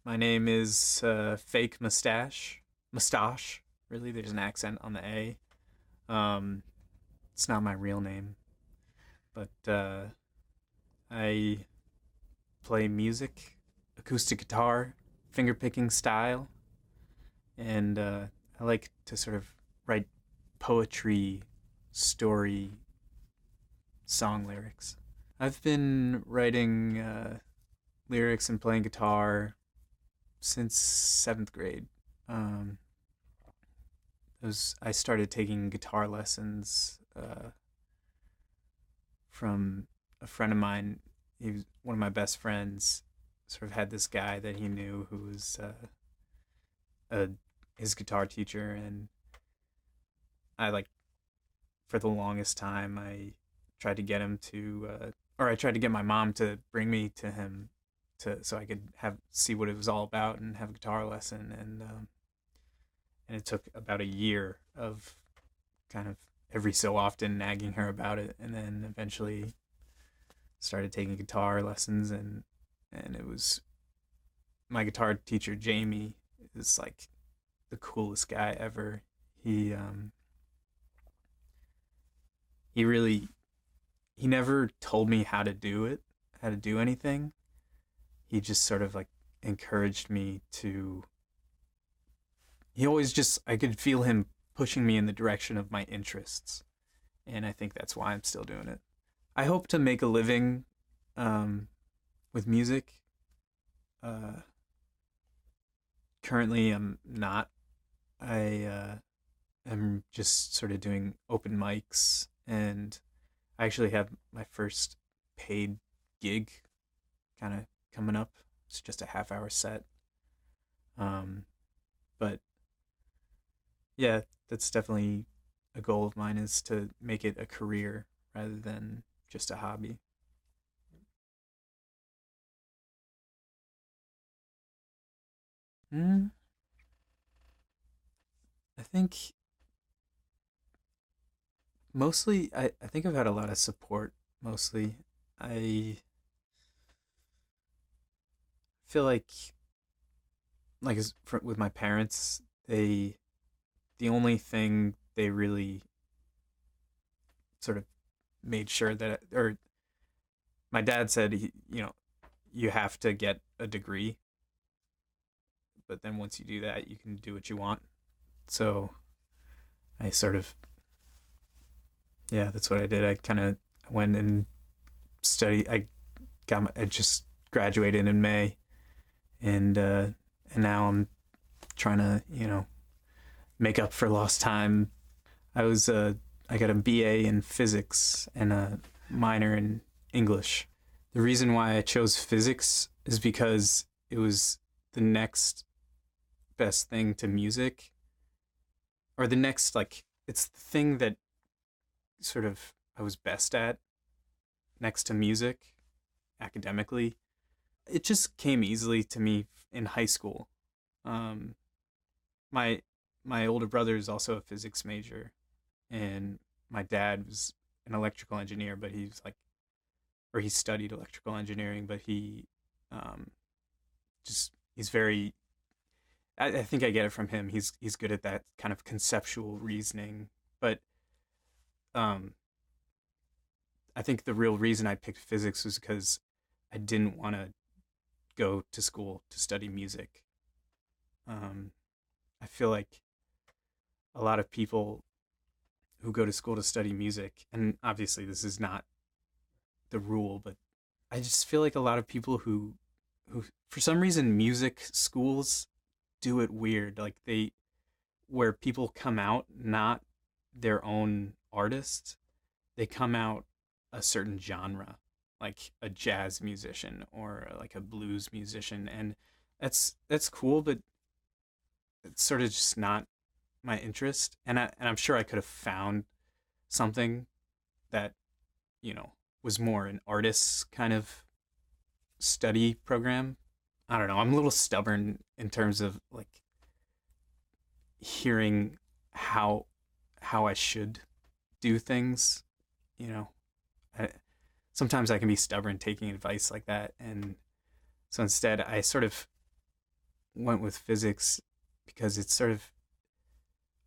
My name is Fake Mustache. Mustache. Really, there's an accent on the A. Um, it's not my real name, but I play music, acoustic guitar, fingerpicking style, and I like to sort of write poetry, story, song lyrics. I've been writing lyrics and playing guitar since seventh grade. Um, I started taking guitar lessons from a friend of mine. He was one of my best friends. Sort of had this guy that he knew who was a his guitar teacher, and I like for the longest time I tried to get him to, or I tried to get my mom to bring me to him to so I could have see what it was all about and have a guitar lesson, and it took about a year of kind of every so often nagging her about it, and then eventually started taking guitar lessons, and it was my guitar teacher Jamie is like the coolest guy ever. He really he never told me how to do it, how to do anything. He just sort of like encouraged me to. He always just I could feel him pushing me in the direction of my interests, and I think that's why I'm still doing it. I hope to make a living um, with music. Uh, Currently, I'm not. I am just sort of doing open mics, and I actually have my first paid gig kind of coming up. It's just a half hour set. Um, but yeah, that's definitely a goal of mine is to make it a career rather than just a hobby. Mm, I think mostly, I think I've had a lot of support mostly. I feel like with my parents, the only thing they really sort of made sure that or my dad said you have to get a degree, but then once you do that you can do what you want. So I sort of yeah, that's what I did. I kind of went and studied. I just graduated in May, and now I'm trying to make up for lost time. I was I got a BA in physics and a minor in English. The reason why I chose physics is because it was the next best thing to music, or the next like it's the thing that sort of I was best at next to music academically. It just came easily to me in high school. Um, my my older brother is also a physics major, and my dad was an electrical engineer, but he's like, or he studied electrical engineering, but he um, just he's very. I think I get it from him. He's good at that kind of conceptual reasoning, but um, I think the real reason I picked physics was because I didn't want to go to school to study music. Um, I feel like a lot of people who go to school to study music, and obviously this is not the rule, but I just feel like a lot of people who for some reason music schools do it weird. Like they where people come out not their own artist, they come out a certain genre, like a jazz musician or like a blues musician, and that's cool, but it's sort of just not my interest. And I'm sure I could have found something that was more an artist's kind of study program. I don't know. I'm a little stubborn in terms of like hearing how how I should do things. You know, I, sometimes I can be stubborn taking advice like that, and so instead I sort of went with physics because it's sort of,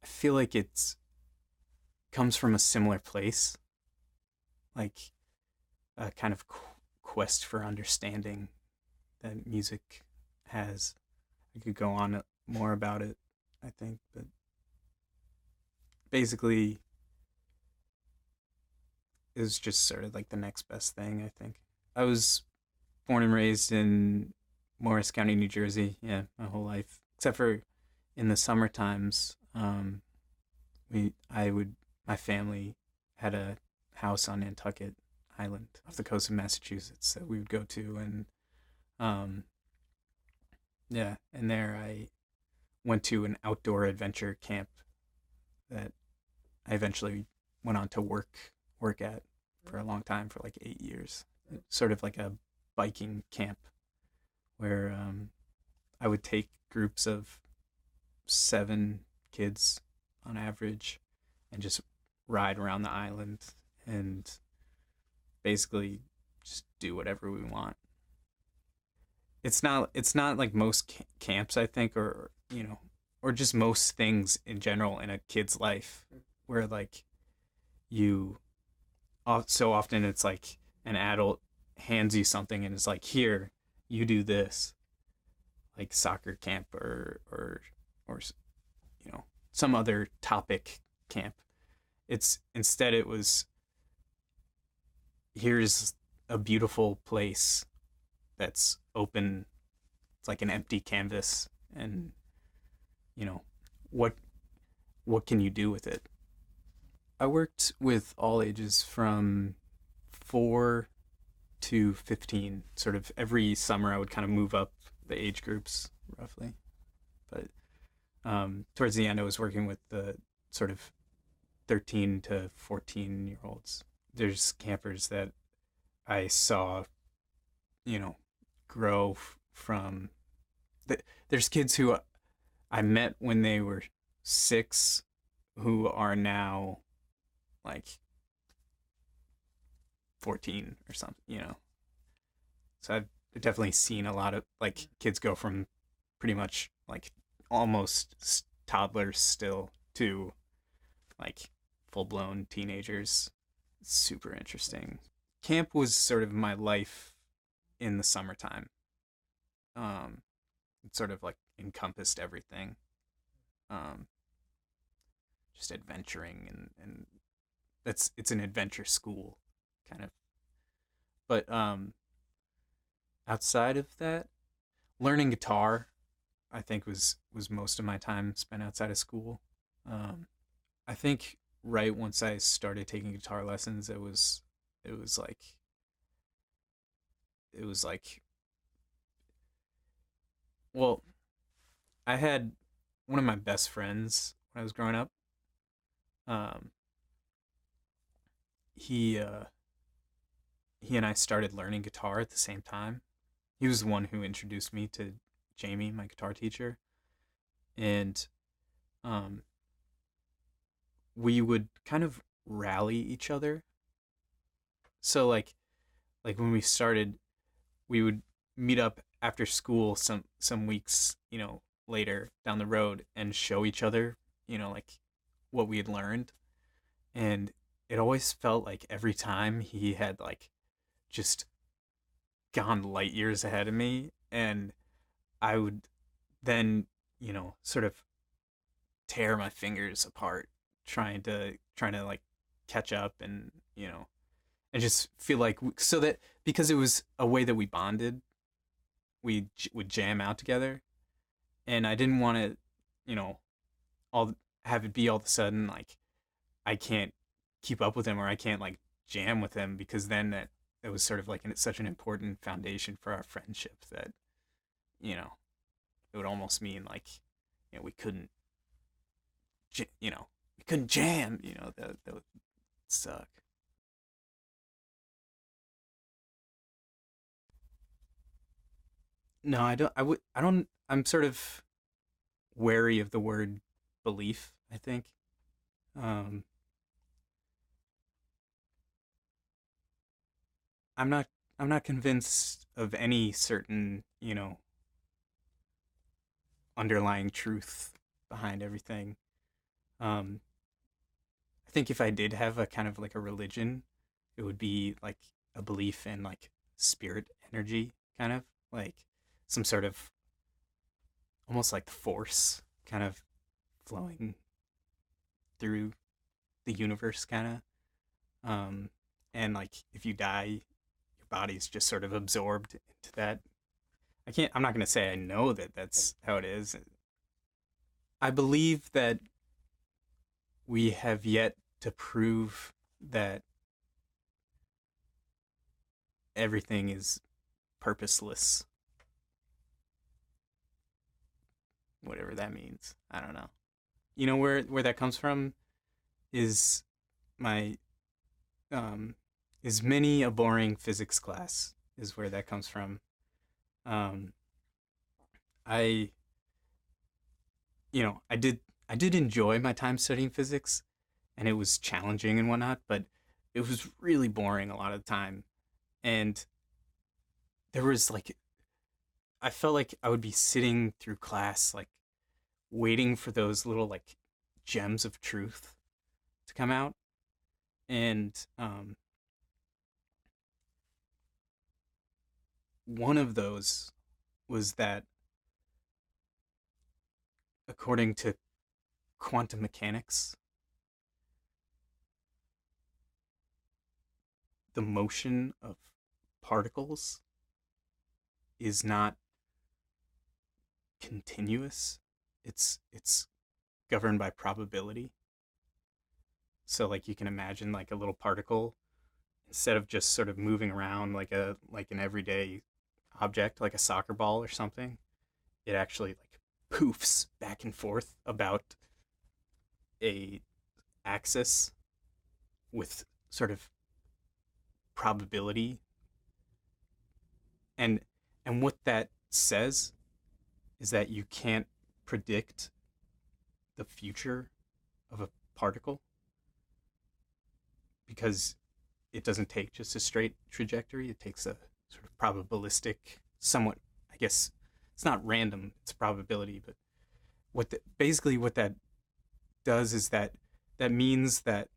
I feel like it's comes from a similar place, like a kind of quest for understanding that music has. I could go on more about it, I think, but basically, it was just sort of like the next best thing, I think. I was born and raised in Morris County, New Jersey, yeah, my whole life, except for in the summer times. I would, my family had a house on Nantucket Island off the coast of Massachusetts that we would go to, and um, yeah, and there I went to an outdoor adventure camp that I eventually went on to work at for a long time, for like 8 years. Sort of like a biking camp where I would take groups of 7 kids on average and just ride around the island and basically just do whatever we want. It's not like most camps, I think, or or just most things in general in a kid's life, where like you so often it's like an adult hands you something and it's like, here, you do this, like soccer camp or some other topic camp. It's instead it was, here's a beautiful place that's open. It's like an empty canvas, and you know what what can you do with it? I worked with all ages from 4 to 15. Sort of every summer I would kind of move up the age groups roughly. But towards the end I was working with the sort of 13 to 14-year olds. There's campers that I saw, you know, grow from. There's kids who I met when they were 6 who are now like 14 or something. So I've definitely seen a lot of like kids go from pretty much like almost toddlers still to like full blown teenagers. It's super interesting. Camp was sort of my life in the summertime. Um, it sort of like encompassed everything. Um, just adventuring and it's an adventure school kind of. But outside of that, learning guitar, I think was most of my time spent outside of school. Um, I think right once I started taking guitar lessons, it was like it was like well, I had one of my best friends when I was growing up. Um, he uh, he and I started learning guitar at the same time. He was the one who introduced me to Jamie, my guitar teacher, and um, we would kind of rally each other. So like when we started, we would meet up after school some weeks, later down the road and show each other, like what we had learned. And it always felt like every time he had like just gone light years ahead of me, and I would then, sort of tear my fingers apart trying to like catch up, and just feel like, so that because it was a way that we bonded, we would jam out together, and I didn't want to, you know, all have it be all of a sudden like I can't keep up with him, or I can't like jam with him, because then that it was sort of like such an important foundation for our friendship that you know it would almost mean like we couldn't we couldn't jam, that would suck. No, I don't. I don't. I'm sort of wary of the word belief, I think. Um, I'm not. I'm not convinced of any certain, underlying truth behind everything. Um, I think if I did have a kind of like a religion, it would be like a belief in like spirit energy, kind of like some sort of almost like force kind of flowing through the universe, kind of. And like if you die, your body's just sort of absorbed into that. I'm not going to say I know that that's how it is. I believe that we have yet to prove that everything is purposeless, whatever that means. I don't know. You know where that comes from is my is many a boring physics class is where that comes from. Um, I I did enjoy my time studying physics, and it was challenging and whatnot, but it was really boring a lot of the time. And there was like I felt like I would be sitting through class like waiting for those little like gems of truth to come out. And one of those was that according to quantum mechanics, the motion of particles is not continuous. It's governed by probability. So like you can imagine like a little particle, instead of just sort of moving around like an everyday object like a soccer ball or something, it actually like poofs back and forth about a axis with sort of probability. And and what that says is that you can't predict the future of a particle because it doesn't take just a straight trajectory. It takes a sort of probabilistic, somewhat, I guess, it's not random, it's probability. But basically what that does is that means that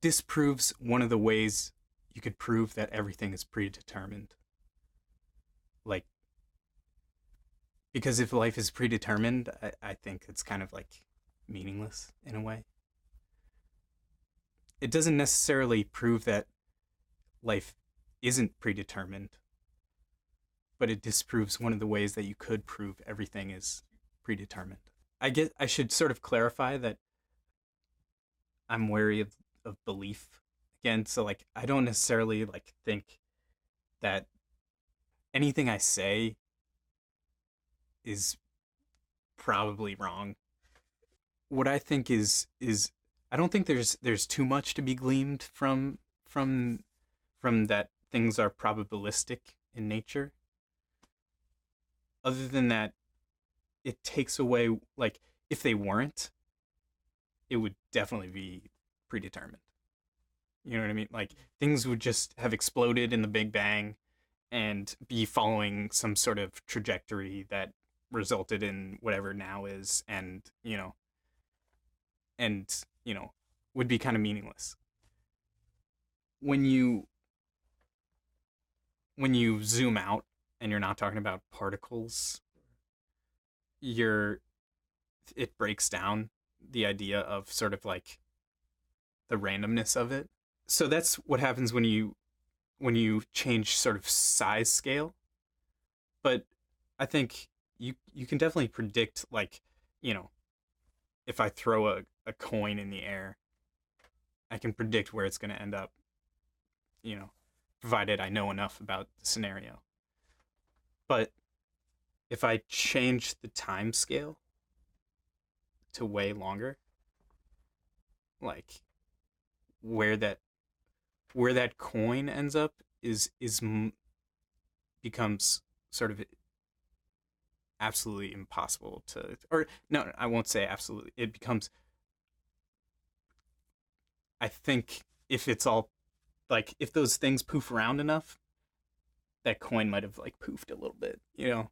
disproves one of the ways you could prove that everything is predetermined. Like, because if life is predetermined, I think it's kind of like meaningless in a way. It doesn't necessarily prove that life isn't predetermined, but it disproves one of the ways that you could prove everything is predetermined. I get I should sort of clarify that I'm wary of belief again. So like I don't necessarily like think that anything I say is probably wrong. What I think is I don't think there's too much to be gleaned from from that things are probabilistic in nature. Other than that, it takes away, like, if they weren't, it would definitely be predetermined. You know what I mean? Like things would just have exploded in the Big Bang and be following some sort of trajectory that resulted in whatever now is, and would be kind of meaningless. When you zoom out and you're not talking about particles, you're it breaks down the idea of sort of like the randomness of it. So that's what happens when you change sort of size scale. But I think you can definitely predict, like, you know, if I throw a coin in the air, I can predict where it's going to end up, you know, provided I know enough about the scenario. But if I change the time scale to way longer, like where that coin ends up is becomes sort of absolutely impossible to, or no, I won't say absolutely. It becomes, I think, if it's all like if those things poof around enough, that coin might have like poofed a little bit, you know.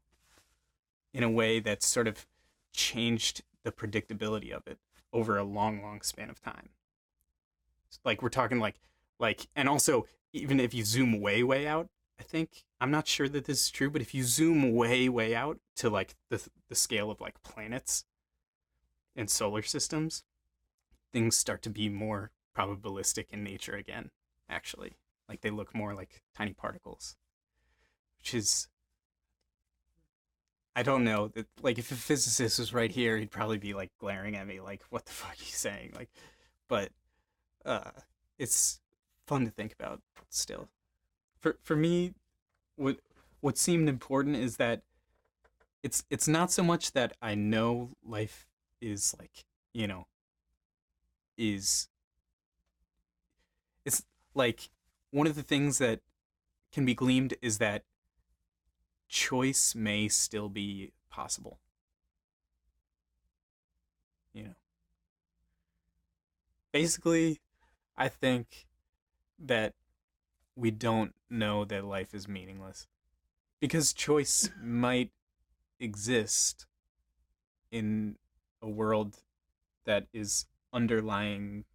in a way that's sort of changed the predictability of it over a long span of time. Like we're talking and also even if you zoom way out, I think I'm not sure that this is true, but if you zoom way out to like the scale of like planets and solar systems, things start to be more probabilistic in nature again, actually. Like they look more like tiny particles, which is, I don't know that, like if a physicist was right here, he'd probably be like glaring at me like, what the fuck are you saying? Like, but uh, it's fun to think about still. For me, what what seemed important is that it's not so much that I know life is like, you know, is it's like one of the things that can be gleaned is that choice may still be possible. You know, basically, I think that we don't know that life is meaningless because choice might exist in a world that is underlying,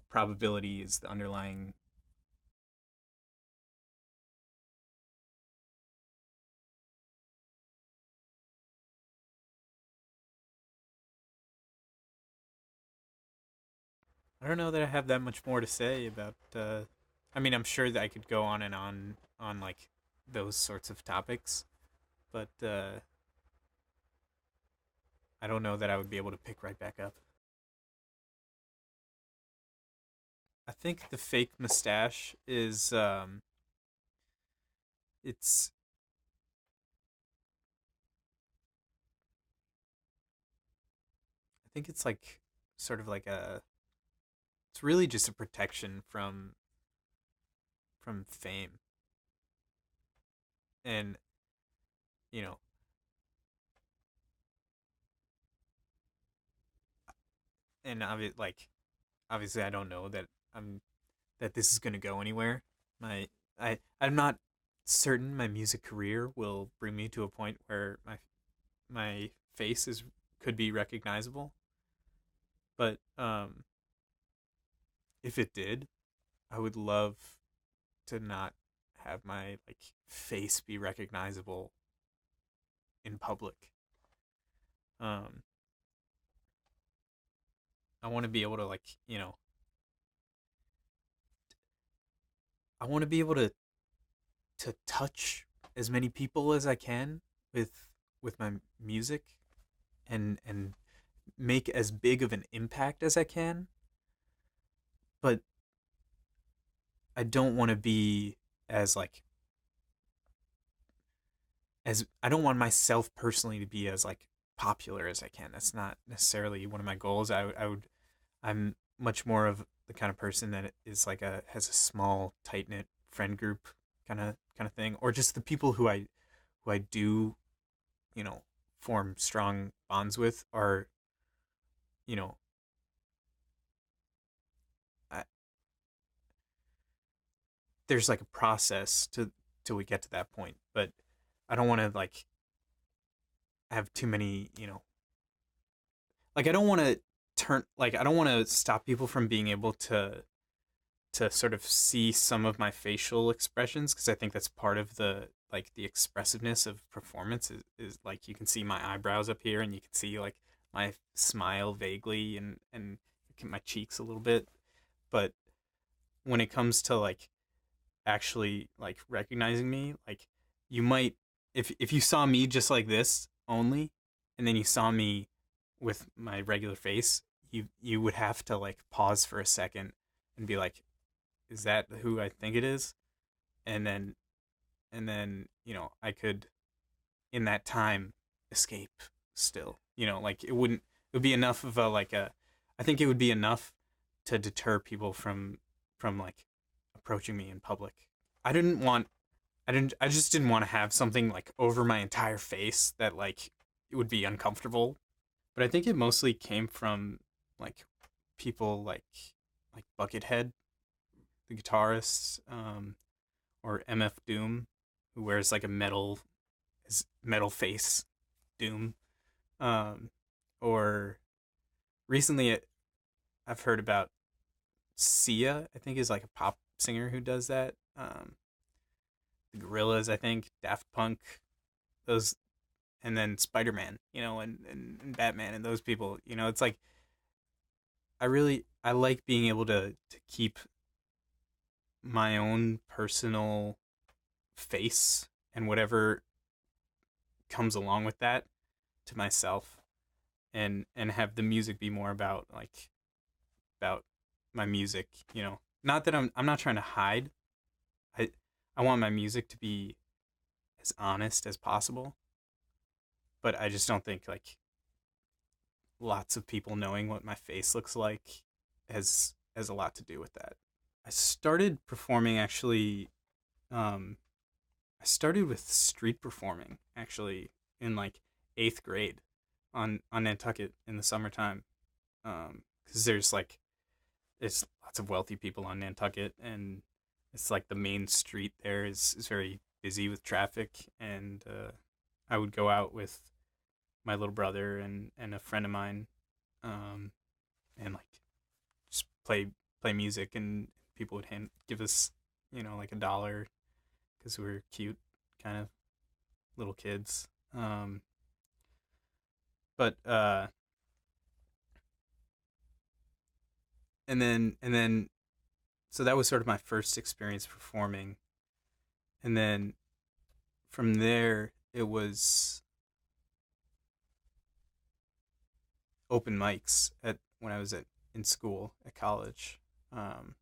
probability is the underlying. I don't know that I have that much more to say about. I mean, I'm sure that I could go on and on like those sorts of topics, but I don't know that I would be able to pick right back up. I think the fake mustache is it's I think it's like sort of like a it's really just a protection from fame, and you know like obviously I don't know that I'm that this is going to go anywhere. I'm not certain my music career will bring me to a point where my face is could be recognizable, but if it did, I would love to not have my like face be recognizable in public. Um I want to be able to I want to be able to touch as many people as I can with my music and make as big of an impact as I can, but I don't want to be as like as I don't want myself personally to be as like popular as I can. That's not necessarily one of my goals. I'm much more of the kind of person that is like a has a small tight knit friend group kind of thing, or just the people who I do you know form strong bonds with are you know I, there's like a process to till we get to that point, but I don't want to like have too many like I don't want to I don't want to stop people from being able to sort of see some of my facial expressions because I think that's part of the expressiveness of performance is like you can see my eyebrows up here and you can see like my smile vaguely and my cheeks a little bit, but when it comes to like actually like recognizing me, like you might if you saw me just like this only and then you saw me with my regular face, you would have to like pause for a second and be like, is that who I think it is? And then I could in that time escape still. Like it would be enough of a like a I think it would be enough to deter people from like approaching me in public. I didn't want I just didn't want to have something like over my entire face that like it would be uncomfortable. But I think it mostly came from like people like Buckethead, the guitarist, or MF Doom, who wears like a metal his metal face doom. Um, or recently, I've heard about Sia. I think is like a pop singer who does that. The Gorillas, I think, Daft Punk, those, and then Spider Man, and Batman and those people. It's like I like being able to keep my own personal face and whatever comes along with that to myself, and have the music be more about my music. Not that I'm not trying to hide. I I want my music to be as honest as possible, but I just don't think like lots of people knowing what my face looks like has a lot to do with that. I started performing actually. Um, I started with street performing actually in like eighth grade on Nantucket in the summertime. Because there's lots of wealthy people on Nantucket, and it's like the main street there is very busy with traffic, and I would go out with my little brother and a friend of mine, um, and like just play music, and people would give us like $1 because we were cute kind of little kids. But and then so that was sort of my first experience performing, and then from there it was open mics at when I was at in school at college. Um,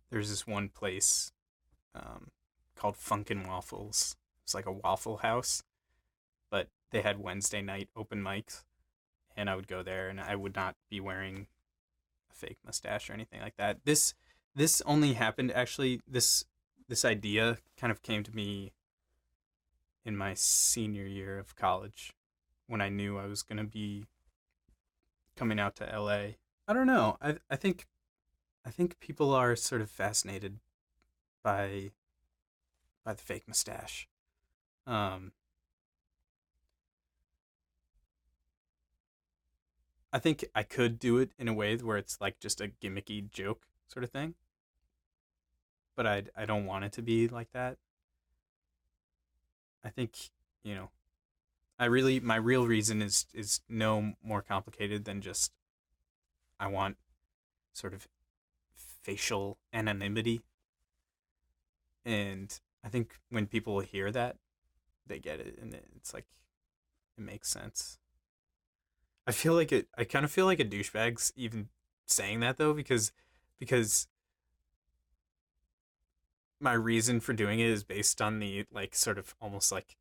there's this one place um, called Funkin' Waffles. It's like a waffle house, but they had Wednesday night open mics, and I would go there, and I would not be wearing a fake mustache or anything like that. This only happened actually. This idea kind of came to me in my senior year of college when I knew I was gonna be coming out to LA. I don't know. I think people are sort of fascinated by by the fake mustache. Um, I think I could do it in a way where it's like just a gimmicky joke sort of thing, but I don't want it to be like that. I think you know my real reason is no more complicated than just I want sort of facial anonymity, and I think when people hear that, they get it, and it's like it makes sense. I feel like it. I kind of feel like a douchebag's even saying that though, because my reason for doing it is based on the like sort of almost like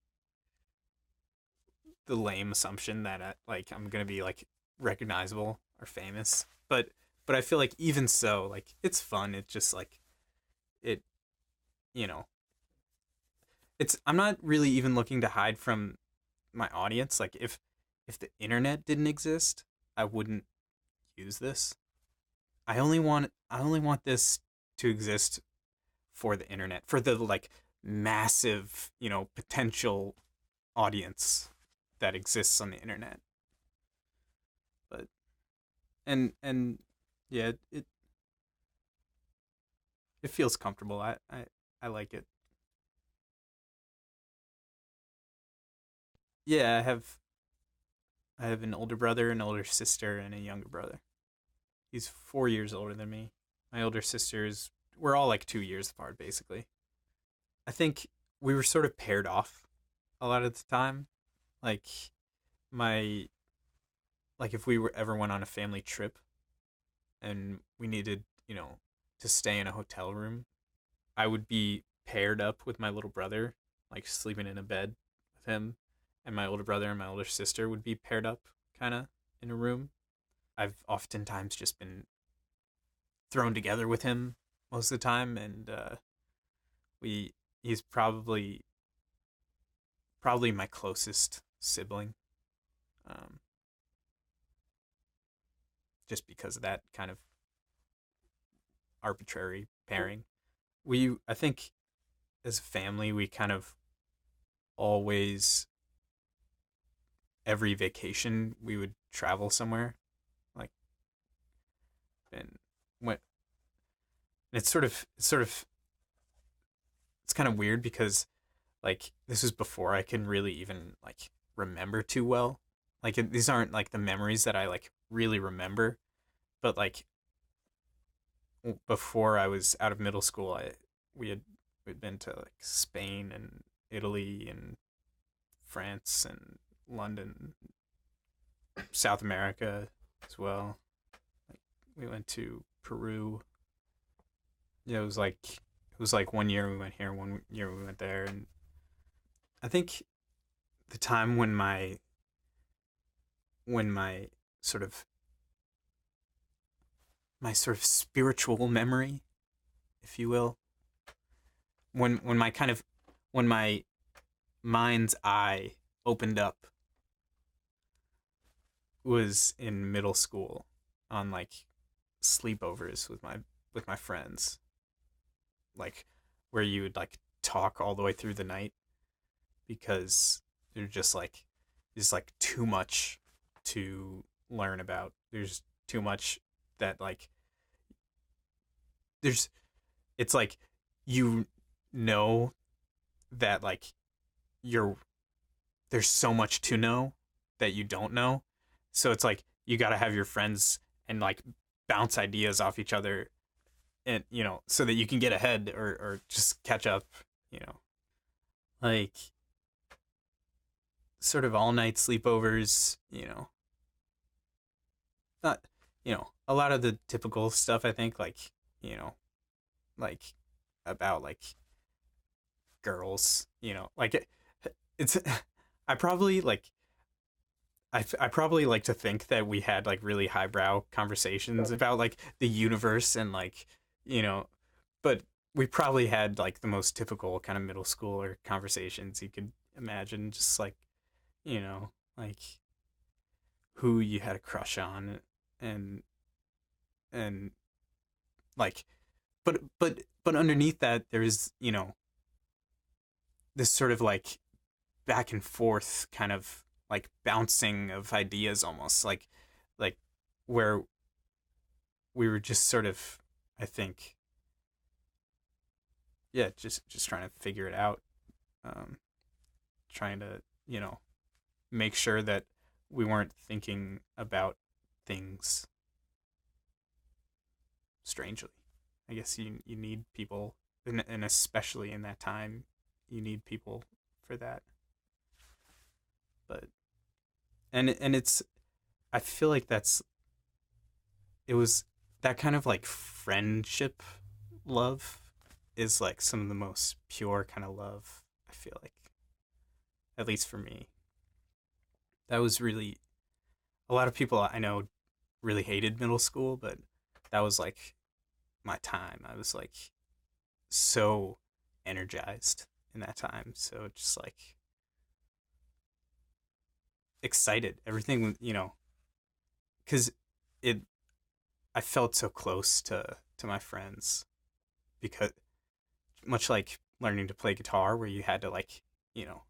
the lame assumption that I'm gonna be like recognizable or famous. But I feel like even so, like it's fun. It's just like it, you know, it's I'm not really even looking to hide from my audience. Like if the internet didn't exist, I wouldn't use this. I only want this to exist for the internet, for the like massive, potential audience that exists on the internet. But and yeah, it feels comfortable. I like it. Yeah, I have an older brother, an older sister, and a younger brother. He's 4 years older than me. My older sister is we're all like 2 years apart basically. I think we were sort of paired off a lot of the time. Like my like if we were ever went on a family trip and we needed, to stay in a hotel room, I would be paired up with my little brother, like sleeping in a bed with him, and my older brother and my older sister would be paired up kind of in a room. I've oftentimes just been thrown together with him most of the time, and we he's probably my closest sibling, um, just because of that kind of arbitrary pairing. I think as a family we kind of always every vacation we would travel somewhere, like, and went. It's kind of weird because like this was before I can really even like remember too well. Like these aren't like the memories that I like really remember, but like before I was out of middle school, I we had we'd been to like Spain and Italy and France and London, South America as well. Like we went to Peru. Yeah, it was like 1 year we went here, 1 year we went there, and I think the time when my sort of my sort of spiritual memory, if you will, when my kind of when my mind's eye opened up was in middle school on like sleepovers with my friends, like where you would like talk all the way through the night because there's like too much to learn about. There's too much that like there's it's like you know that like you're there's so much to know that you don't know. So it's like you got to have your friends and like bounce ideas off each other, and so that you can get ahead or just catch up, you know. Like sort of all night sleepovers, not a lot of the typical stuff, I think, like, you know, like about like girls, like it's I probably like I probably like to think that we had like really highbrow conversations about like the universe and like, you know, but we probably had like the most typical kind of middle schooler conversations you could imagine, just like, like who you had a crush on, and and like but underneath that there's, this sort of like back and forth kind of like bouncing of ideas, almost like where we were just sort of, I think, yeah, just trying to figure it out, um trying to, make sure that we weren't thinking about things strangely. I guess you need people, and especially in that time, you need people for that. But and it's I feel like it was that kind of like friendship love is like some of the most pure kind of love, I feel like, at least for me. That was really a lot of people I know really hated middle school, but that was like my time. I was like so energized in that time. So just like excited. Everything, cuz it I felt so close to my friends, because much like learning to play guitar where you had to like, you know,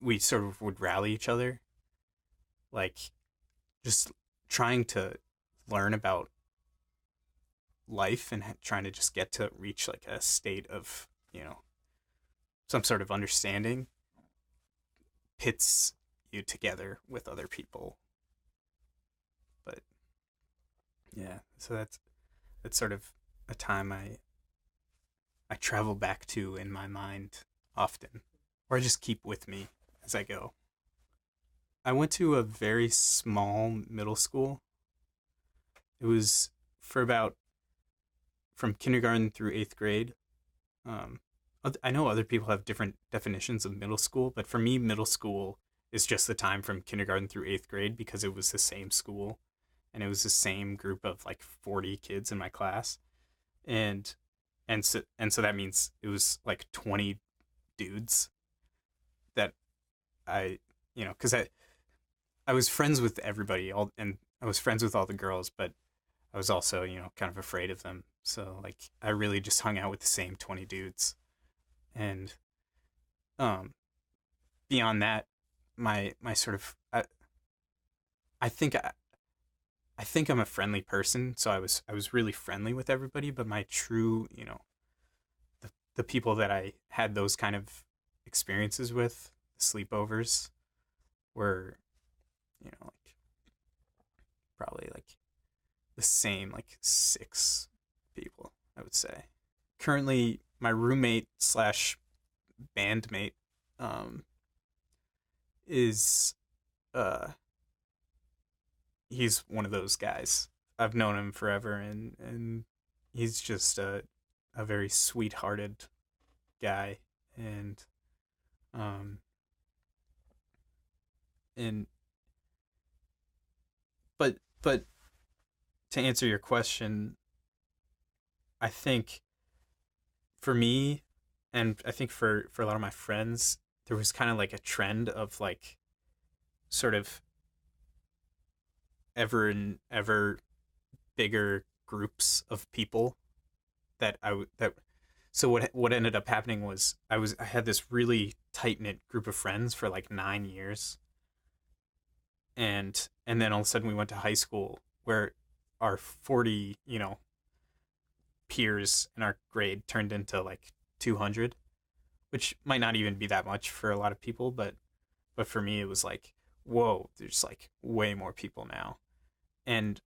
we sort of would rally each other, like just trying to learn about life and trying to just get to reach like a state of, some sort of understanding pits you together with other people. But yeah, so that's sort of a time I travel back to in my mind often, or I just keep with me as I go. I went to a very small middle school. It was for about from kindergarten through eighth grade. Um, I know other people have different definitions of middle school, but for me, middle school is just the time from kindergarten through eighth grade because it was the same school and it was the same group of like 40 kids in my class. And and so that means it was like 20 dudes that I, because I was friends with everybody, all, and I was friends with all the girls, but I was also, kind of afraid of them. So like I really just hung out with the same 20 dudes. And um beyond that, my sort of I think I think I'm a friendly person, so I was really friendly with everybody, but my true, the people that I had those kind of experiences with, the sleepovers, were, like probably like the same, like six people, I would say. Currently, my roommate slash bandmate um, is he's one of those guys. I've known him forever, and he's just a very sweet-hearted guy, and um and but to answer your question, I think for me, and I think for a lot of my friends, there was kind of like a trend of like sort of ever and ever bigger groups of people that that so what ended up happening was I had this really tight knit group of friends for like 9 years, and then all of a sudden we went to high school where our 40 peers in our grade turned into like 200, which might not even be that much for a lot of people, but for me it was like, whoa, there's like way more people now. And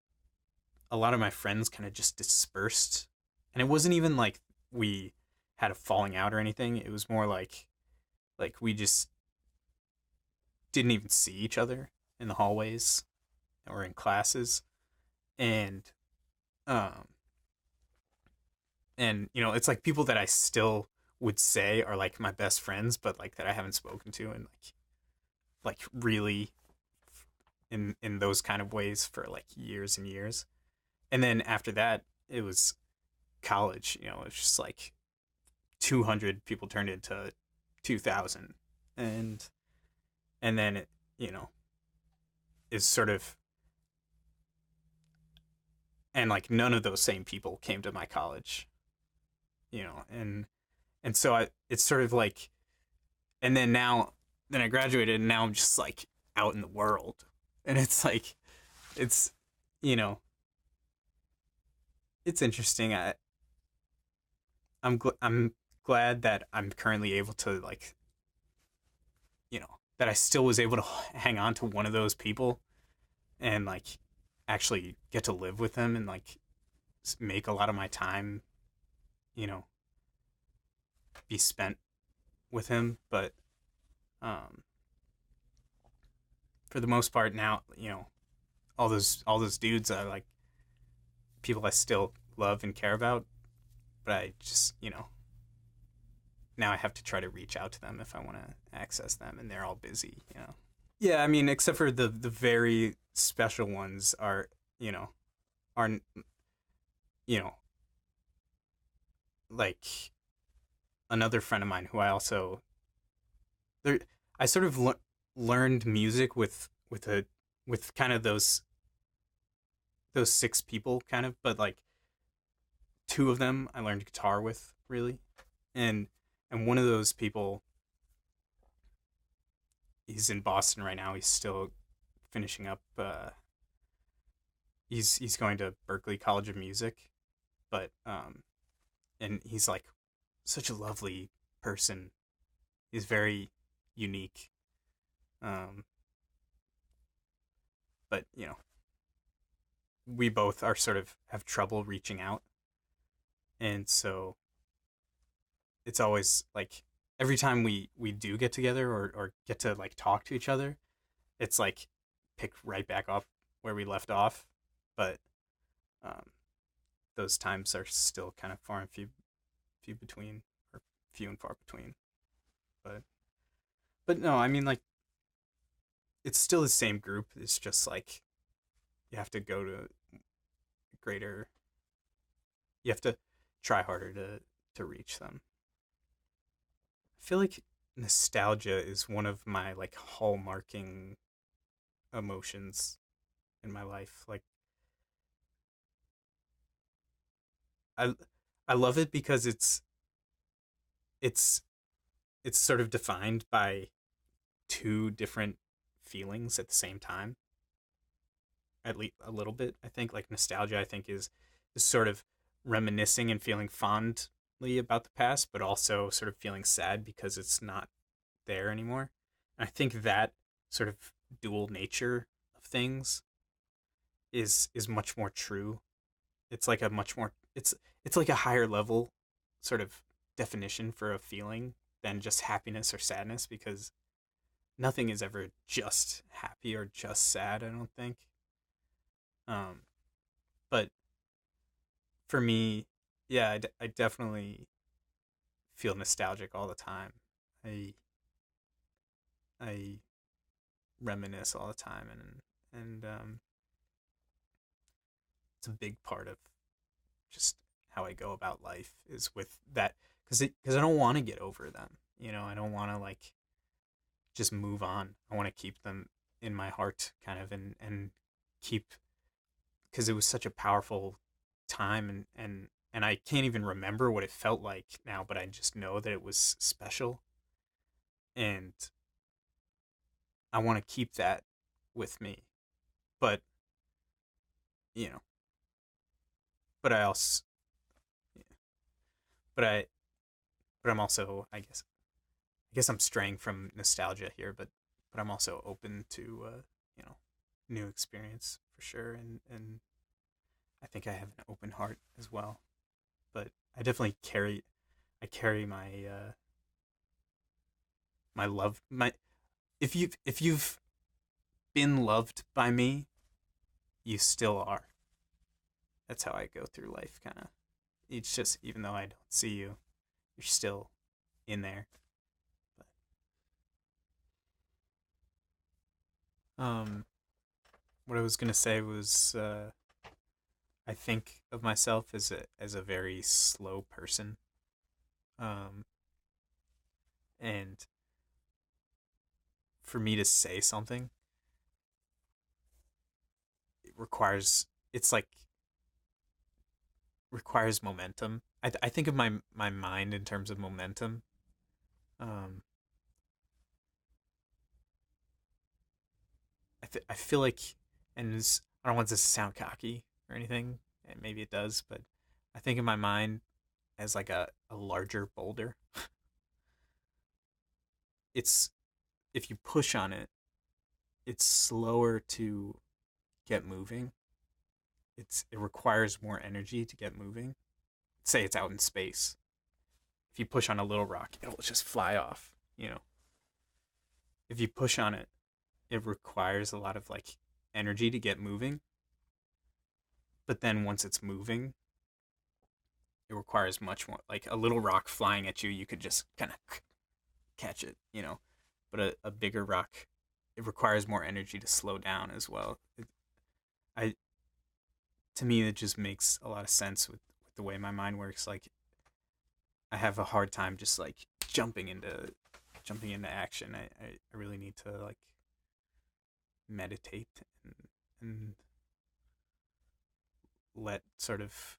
a lot of my friends kind of just dispersed, and it wasn't even like we had a falling out or anything. It was more like we just didn't even see each other in the hallways or in classes. And um and it's like people that I still would say are like my best friends, but like that I haven't spoken to in like really in those kind of ways for like years and years. And then after that, it was college. It's just like 200 people turned into 2,000, and then it is sort of, and like none of those same people came to my college, and so it's sort of like, and then I graduated, and now I'm just like out in the world, and it's like, it's you know it's interesting. I'm glad that I'm currently able to, like, that I still was able to hang on to one of those people, and like actually get to live with them, and like make a lot of my time, you know, be spent with him. But um, for the most part now, all those dudes are like people I still love and care about, but I just, now I have to try to reach out to them if I want to access them, and they're all busy. Yeah, I mean, except for the very special ones are you know like another friend of mine who I also there I sort of learned music with kind of those six people, kind of, but like two of them I learned guitar with, really. And and one of those people, he's in Boston right now. He's still finishing up. He's going to Berklee College of Music, but and he's like such a lovely person. He's very unique. Um, but we both are sort of have trouble reaching out, and so it's always like every time we do get together, or get to like talk to each other, it's like pick right back up where we left off. But um, those times are still kind of far and few between, or few and far between. But no, I mean, like, it's still the same group. It's just like you have to go to greater. You have to try harder to reach them. I feel like nostalgia is one of my like hallmarking emotions in my life. Like, I I love it because it's it's sort of defined by two different feelings at the same time, at least a little bit. I think like nostalgia, I think is sort of reminiscing and feeling fondly about the past, but also sort of feeling sad because it's not there anymore. And I think that sort of dual nature of things is much more true. It's like a much more it's like a higher level sort of definition for a feeling than just happiness or sadness, because nothing is ever just happy or just sad, I don't think. Um but for me, yeah, I definitely feel nostalgic all the time. I I reminisce all the time, and it's a big part of just how I go about life is with that, because I don't want to get over them. I don't want to like just move on. I want to keep them in my heart, kind of, and keep, because it was such a powerful time, and I can't even remember what it felt like now, but I just know that it was special, and I want to keep that with me. But you know, but I also, but I, but I'm also, I guess I'm straying from nostalgia here, but I'm also open to you know new experience for sure, and I think I have an open heart as well. But I definitely carry my my love my if you've been loved by me, you still are. That's how I go through life, kind of. It's just, even though I don't see you, you're still in there. But what I was gonna say was, I think of myself as a very slow person, um, and for me to say something, it requires it's like requires momentum. I think of my mind in terms of momentum. Um, I feel like, and I don't want this to sound cocky or anything, and maybe it does, but I think of my mind as like a larger boulder. It's If you push on it, it's slower to get moving. It requires more energy to get moving. Say it's out in space. If you push on a little rock, it'll just fly off. If you push on it, it requires a lot of like energy to get moving. But then once it's moving, it requires much more. Like a little rock flying at you, you could just kind of catch it. But a bigger rock, it requires more energy to slow down as well. I To me, it just makes a lot of sense with the way my mind works. Like, I have a hard time just like jumping into action. I really need to like meditate and let sort of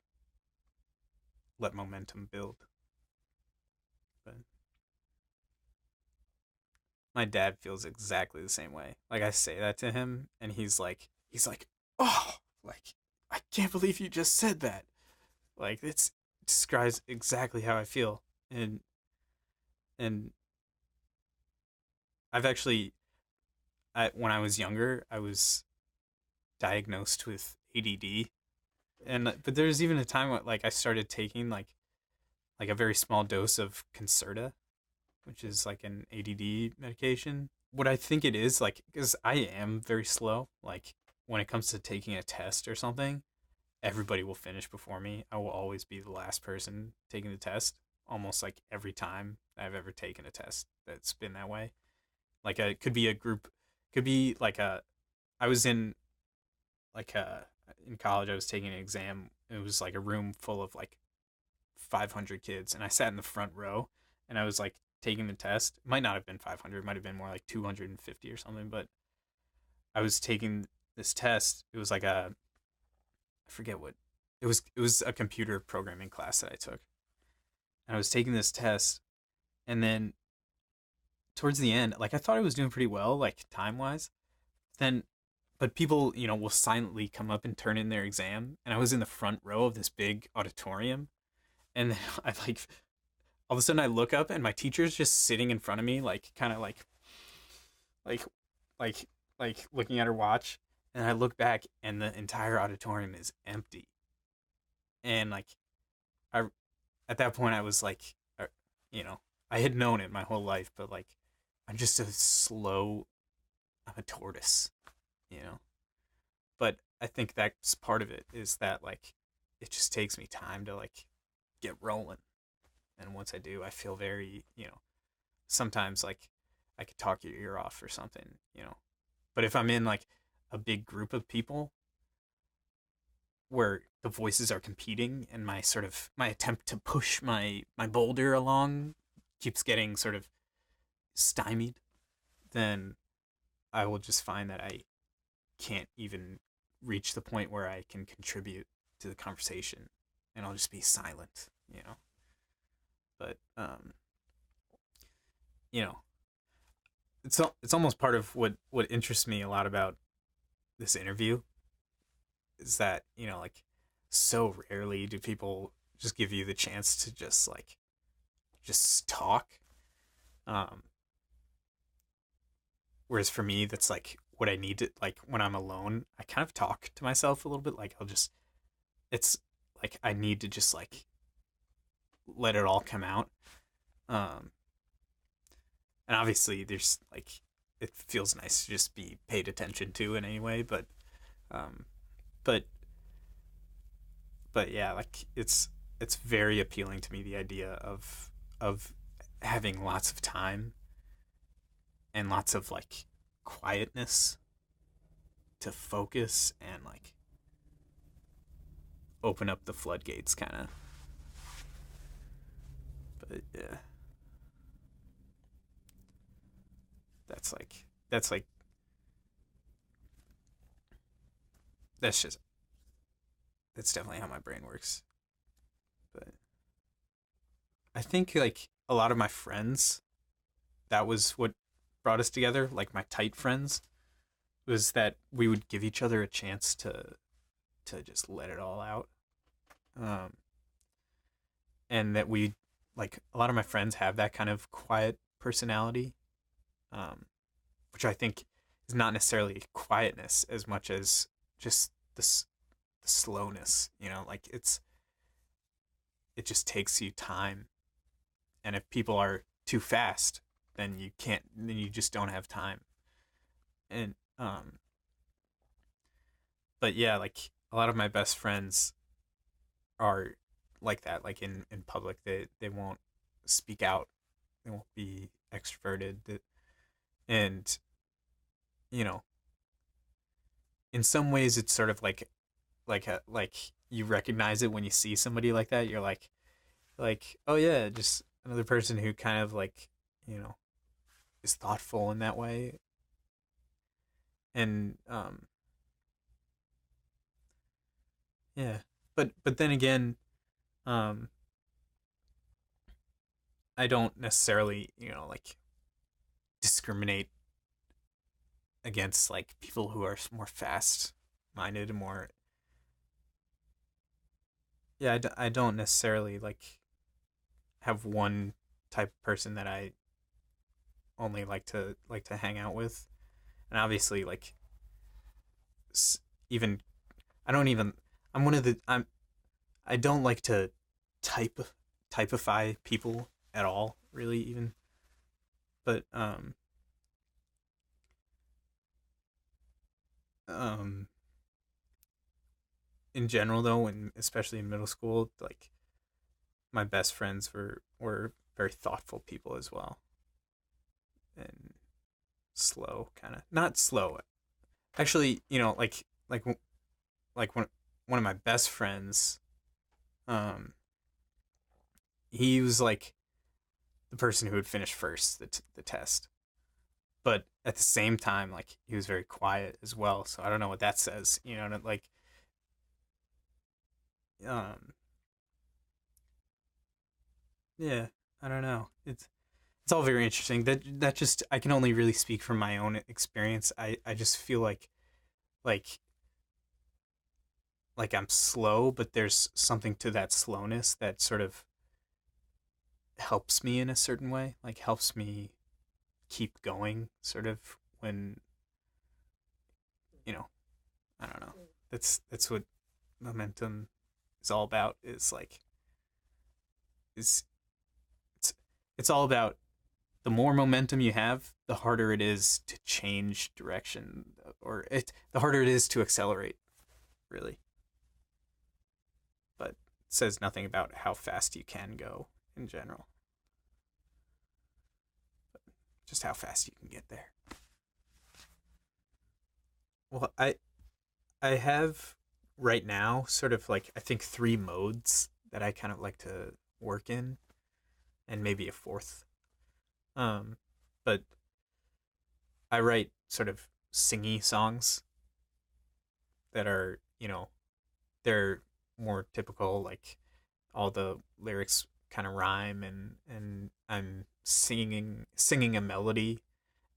let momentum build. But my dad feels exactly the same way. Like, I say that to him, and he's like, oh, like, I can't believe you just said that. Like, it describes exactly how I feel, and I've actually, when I was younger, I was diagnosed with ADD, and but there's even a time when like I started taking like a very small dose of Concerta, which is like an ADD medication. What I think it is, like, because I am very slow, like when it comes to taking a test or something, everybody will finish before me. I will always be the last person taking the test, almost like every time I've ever taken a test that's been that way. Like, it could be a group, could be like I was like in college, I was taking an exam. It was like a room full of like 500 kids, and I sat in the front row, and I was like taking the test. It might not have been 500, it might have been more like 250 or something, but I was taking this test. It was like I forget what it was a computer programming class that I took. And I was taking this test, and then towards the end, like I thought I was doing pretty well, like time wise. Then, but people, will silently come up and turn in their exam, and I was in the front row of this big auditorium, and then I like all of a sudden I look up and my teacher's just sitting in front of me, like kind of like like looking at her watch, and I look back and the entire auditorium is empty, and like I at that point I was like, you know, I had known it my whole life, but like I'm just a slow, I'm a tortoise, you know. But I think that's part of it is that like it just takes me time to like get rolling, and once I do, I feel very, sometimes like I could talk your ear off or something. But if I'm in like a big group of people where the voices are competing and my attempt to push my boulder along keeps getting sort of stymied, then I will just find that I can't even reach the point where I can contribute to the conversation, and I'll just be silent. But you know, it's almost part of what interests me a lot about this interview is that like so rarely do people just give you the chance to just talk. Um, Whereas for me, that's like what I need to like when I'm alone. I kind of talk to myself a little bit. Like it's like I need to just like let it all come out. Um, and obviously, there's like it feels nice to just be paid attention to in any way, um, but yeah, like it's very appealing to me the idea of having lots of time and lots of like quietness to focus and like open up the floodgates kind of. But yeah, that's like that's just that's definitely how my brain works. But I think like a lot of my friends, that was what brought us together, like my tight friends, was that we would give each other a chance to just let it all out. Um and that we like a lot of my friends have that kind of quiet personality, um which I think is not necessarily quietness as much as just the slowness, like it just takes you time. And if people are too fast, then you just don't have time. And but yeah, like a lot of my best friends are like that. Like in public, they won't speak out. They won't be extroverted. And you know, in some ways, it's sort of like you recognize it when you see somebody like that. You're like oh yeah, just another person who kind of like you know is thoughtful in that way. And yeah, but then again, um I don't necessarily like discriminate against like people who are more fast minded and more. Yeah, I don't necessarily like have one type of person that I only like to hang out with. And obviously like even I don't even I'm one of the I don't like to type typify people at all, really, even. But um in general though, and especially in middle school, like my best friends were very thoughtful people as well, and slow, kind of not slow. Actually, like one of my best friends, um, he was like the person who would finish first the test, but at the same time, like he was very quiet as well. So I don't know what that says, like um, yeah, I don't know. it's all very interesting. That just I can only really speak from my own experience. I just feel like like I'm slow, but there's something to that slowness that sort of helps me in a certain way, like helps me keep going sort of when, you know, I don't know. That's what momentum is all about. Is like is it's it's all about the more momentum you have, the harder it is to change direction, the harder it is to accelerate, really. But it says nothing about how fast you can go in general, just how fast you can get there. Well, I have right now sort of like I think three modes that I kind of like to work in, and maybe a fourth. Um, but I write sort of singy songs that are, they're more typical, like all the lyrics kind of rhyme, and I'm singing a melody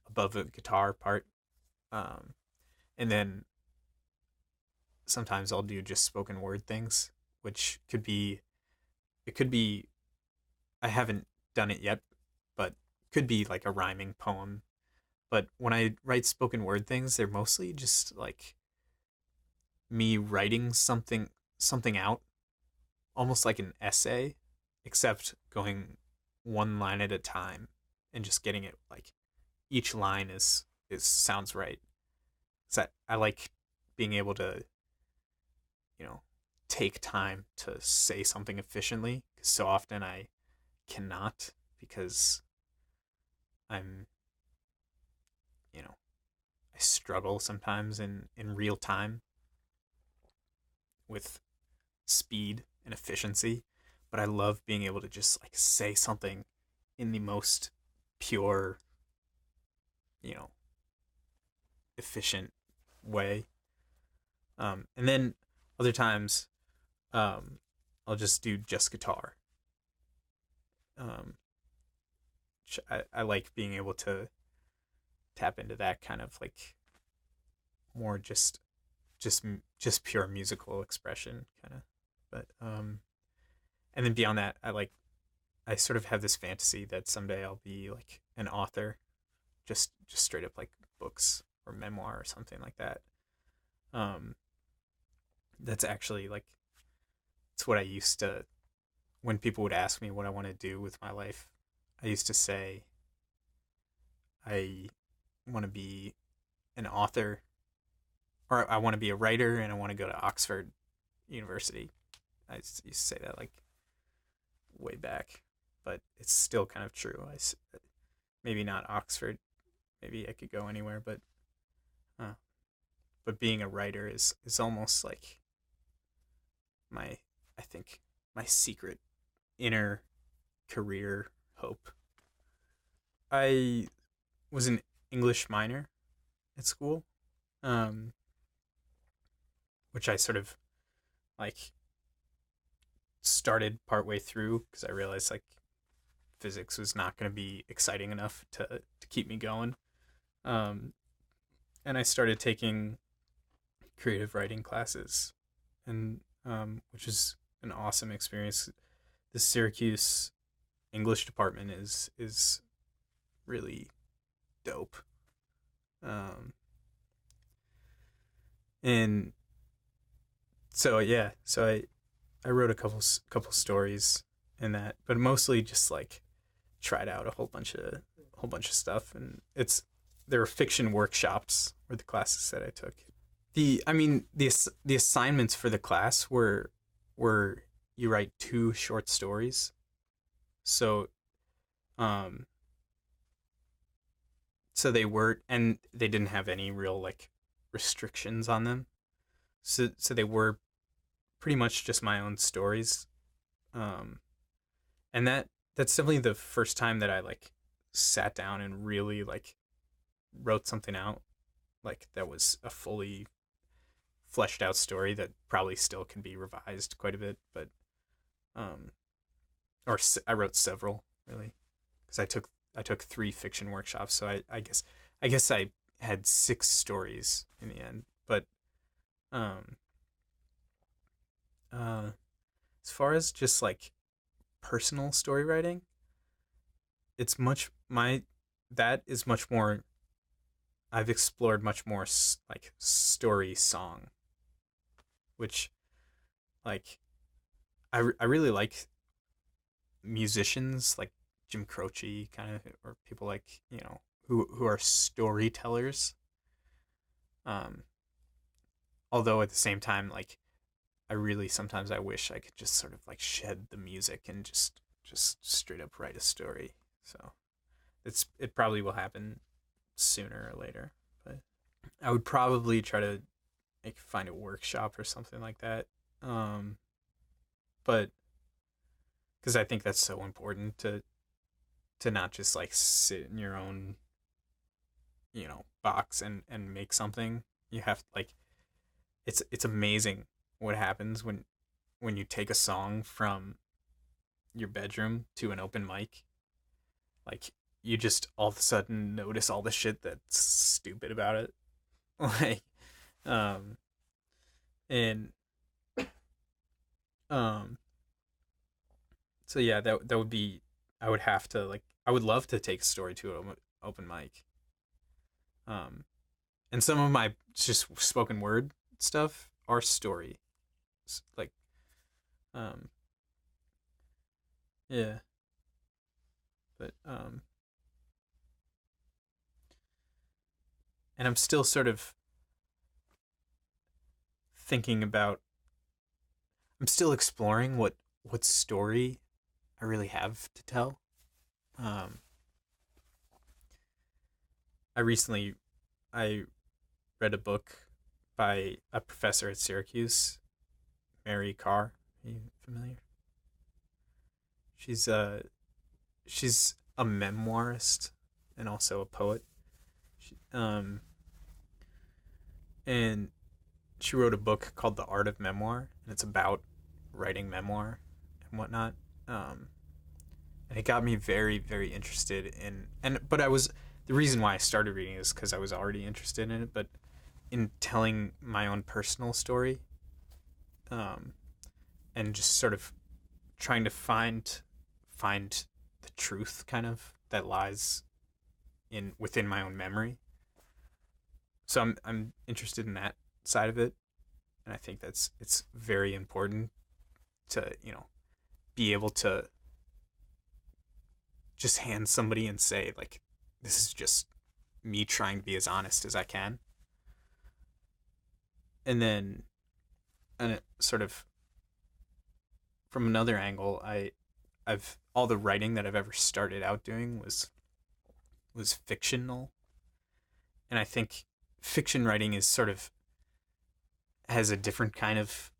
above a guitar part. Um, and then sometimes I'll do just spoken word things, which could be I haven't done it yet, but could be like a rhyming poem. But when I write spoken word things, they're mostly just like me writing something out, almost like an essay, except going one line at a time and just getting it like each line is sounds right. So I like being able to, you know, take time to say something efficiently, because so often I cannot, because I'm, you know, I struggle sometimes in real time with speed and efficiency, but I love being able to just like say something in the most pure, you know, efficient way. And then other times, um, I'll just do just guitar. Um, I like being able to tap into that kind of like more just just pure musical expression kind of. But and then beyond that, I sort of have this fantasy that someday I'll be like an author, just straight up like books or memoir or something like that. Um, that's actually like it's what I used to when people would ask me what I want to do with my life. I used to say I want to be an author, or I want to be a writer, and I want to go to Oxford University. I used to say that like way back, but it's still kind of true. Maybe not Oxford. Maybe I could go anywhere, uh, but being a writer is almost like my I think my secret inner career hope. I was an English minor at school, um, which I sort of like started partway through because I realized like physics was not going to be exciting enough to keep me going. Um, and I started taking creative writing classes, and which is an awesome experience. The Syracuse English department is really dope. Um, and so yeah, so I wrote a couple stories in that, but mostly just like tried out a whole bunch of stuff, and there were fiction workshops were the classes that I took. The assignments for the class were you write two short stories, so um so they didn't have any real like restrictions on them, so they were pretty much just my own stories. um and that's definitely the first time that I like sat down and really like wrote something out, like that was a fully fleshed out story that probably still can be revised quite a bit, but um I wrote several really, because I took 3 fiction workshops, so I guess I had 6 stories in the end. But um, uh, as far as just like personal story writing, it's much my that is much more. I've explored much more like story song, which like I really like musicians like Jim Croce kind of, or people like who are storytellers. Um, Although at the same time, like I really sometimes I wish I could just sort of like shed the music and just straight up write a story. So it probably will happen sooner or later, but I would probably try to like find a workshop or something like that. Um, but because I think that's so important to not just like sit in your own box and make something. You have like it's amazing what happens when you take a song from your bedroom to an open mic. Like you just all of a sudden notice all the shit that's stupid about it. Like um and um so yeah, that would be, I would have to like, I would love to take a story to an open mic. Um and some of my just spoken word stuff are story, like um yeah, but and I'm still sort of thinking about, I'm still exploring what story I really have to tell. um I recently I read a book by a professor at Syracuse, Mary Carr. Are you familiar? She's a she's a memoirist and also a poet. She, and she wrote a book called The Art of Memoir, and it's about writing memoir and whatnot. Um, and it got me very, very interested in, but I was, the reason why I started reading is because I was already interested in it, but in telling my own personal story, um, and just sort of trying to find the truth kind of that lies in within my own memory. So I'm interested in that side of it, and I think it's very important to be able to just hand somebody and say like, this is just me trying to be as honest as I can. And then, and it sort of from another angle, I've all the writing that I've ever started out doing was fictional, and I think fiction writing is sort of has a different kind of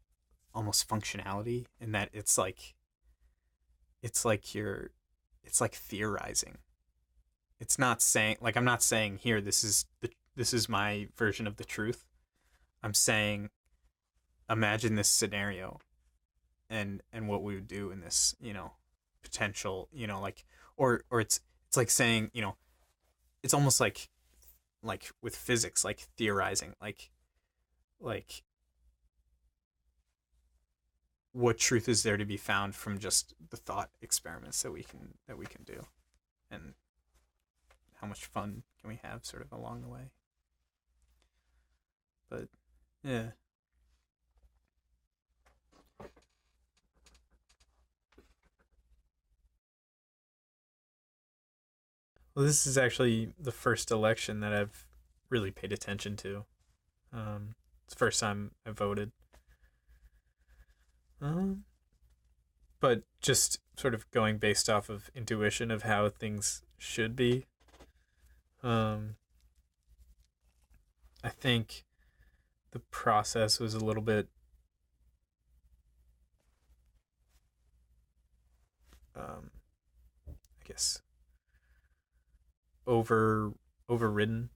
almost functionality in that it's like you're it's like theorizing. It's not saying, like, I'm not saying here, this is my version of the truth. I'm saying, imagine this scenario and what we would do in this, potential, like, or it's like saying, it's almost like with physics, like theorizing, like what truth is there to be found from just the thought experiments that we can do, and how much fun can we have sort of along the way. But yeah. Well, this is actually the first election that I've really paid attention to. It's the first time I voted. Um, but just sort of going based off of intuition of how things should be. Um, I think the process was a little bit, I guess, over overridden,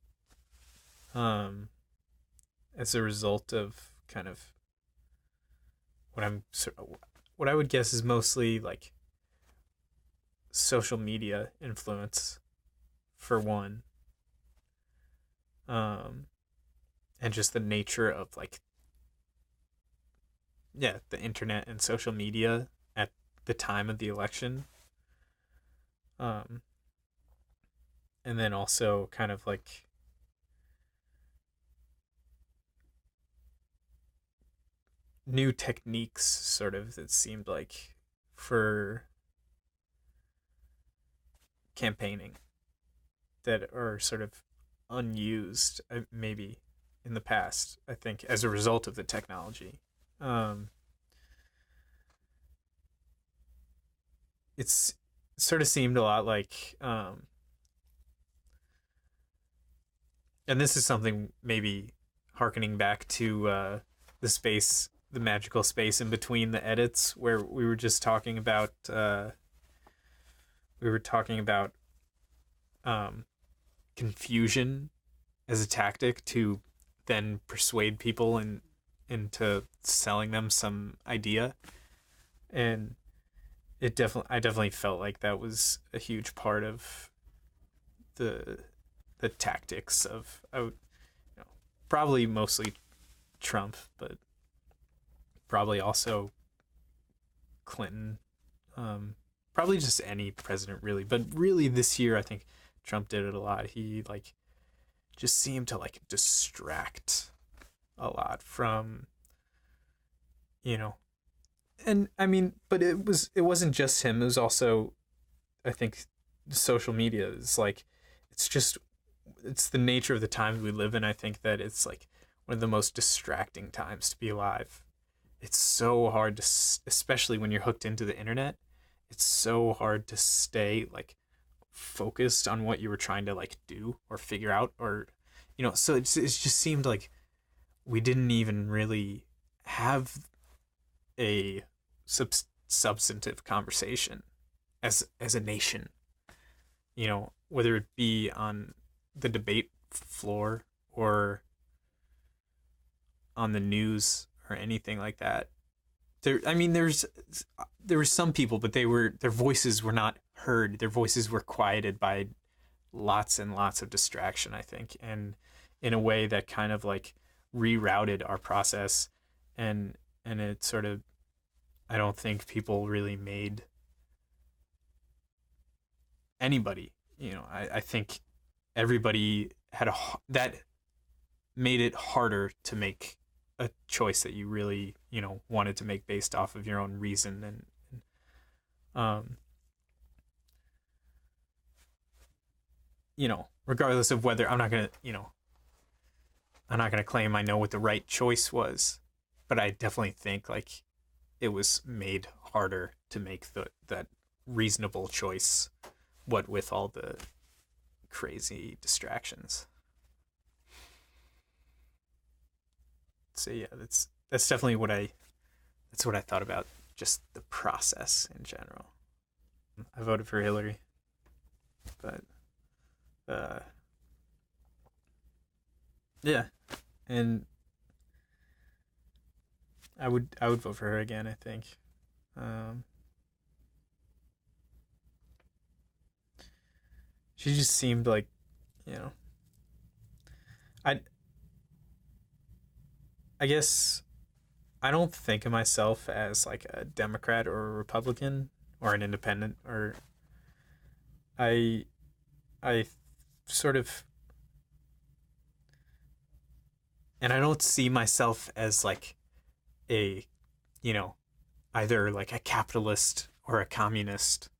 um, as a result of kind of what I'm what I would guess is mostly like social media influence. for one, and just the nature of like, yeah, the internet and social media at the time of the election. Um, and then also kind of like new techniques, sort of, that seemed like, for campaigning that are sort of unused, maybe in the past, I think, as a result of the technology. Um, it's it sort of seemed a lot like, and this is something maybe harkening back to the magical space in between the edits, where we were just talking about, we were talking about um, confusion as a tactic to then persuade people into selling them some idea. And I definitely felt like that was a huge part of the the tactics of, probably mostly Trump, but probably also Clinton, probably just any president really, but really this year I think Trump did it a lot. He like just seemed to like distract a lot from, you know, and I mean, but it wasn't just him. It was also, I think, social media is like, it's just, it's the nature of the times we live in. I think that it's like one of the most distracting times to be alive. It's so hard to, especially when you're hooked into the internet, it's so hard to stay like focused on what you were trying to like do or figure out, or, so it just seemed like we didn't even really have a substantive conversation as a nation, whether it be on the debate floor or on the news or anything like that. I mean, there were some people, but their voices were not heard. Their voices were quieted by lots and lots of distraction, I think, and in a way that kind of like rerouted our process, and it sort of, I don't think people really made anybody. I think everybody that made it harder to make a choice that you really, wanted to make based off of your own reason, and um, regardless of whether I'm not gonna claim I know what the right choice was, but I definitely think like it was made harder to make that reasonable choice, what with all the crazy distractions. So yeah, that's definitely what I thought about just the process in general. I voted for Hillary, but uh, yeah, and I would vote for her again, I think. Um, she just seemed like, you know, I I guess I don't think of myself as like a Democrat or a Republican or an independent, or I I sort of, and I don't see myself as like a, you know, either like a capitalist or a communist.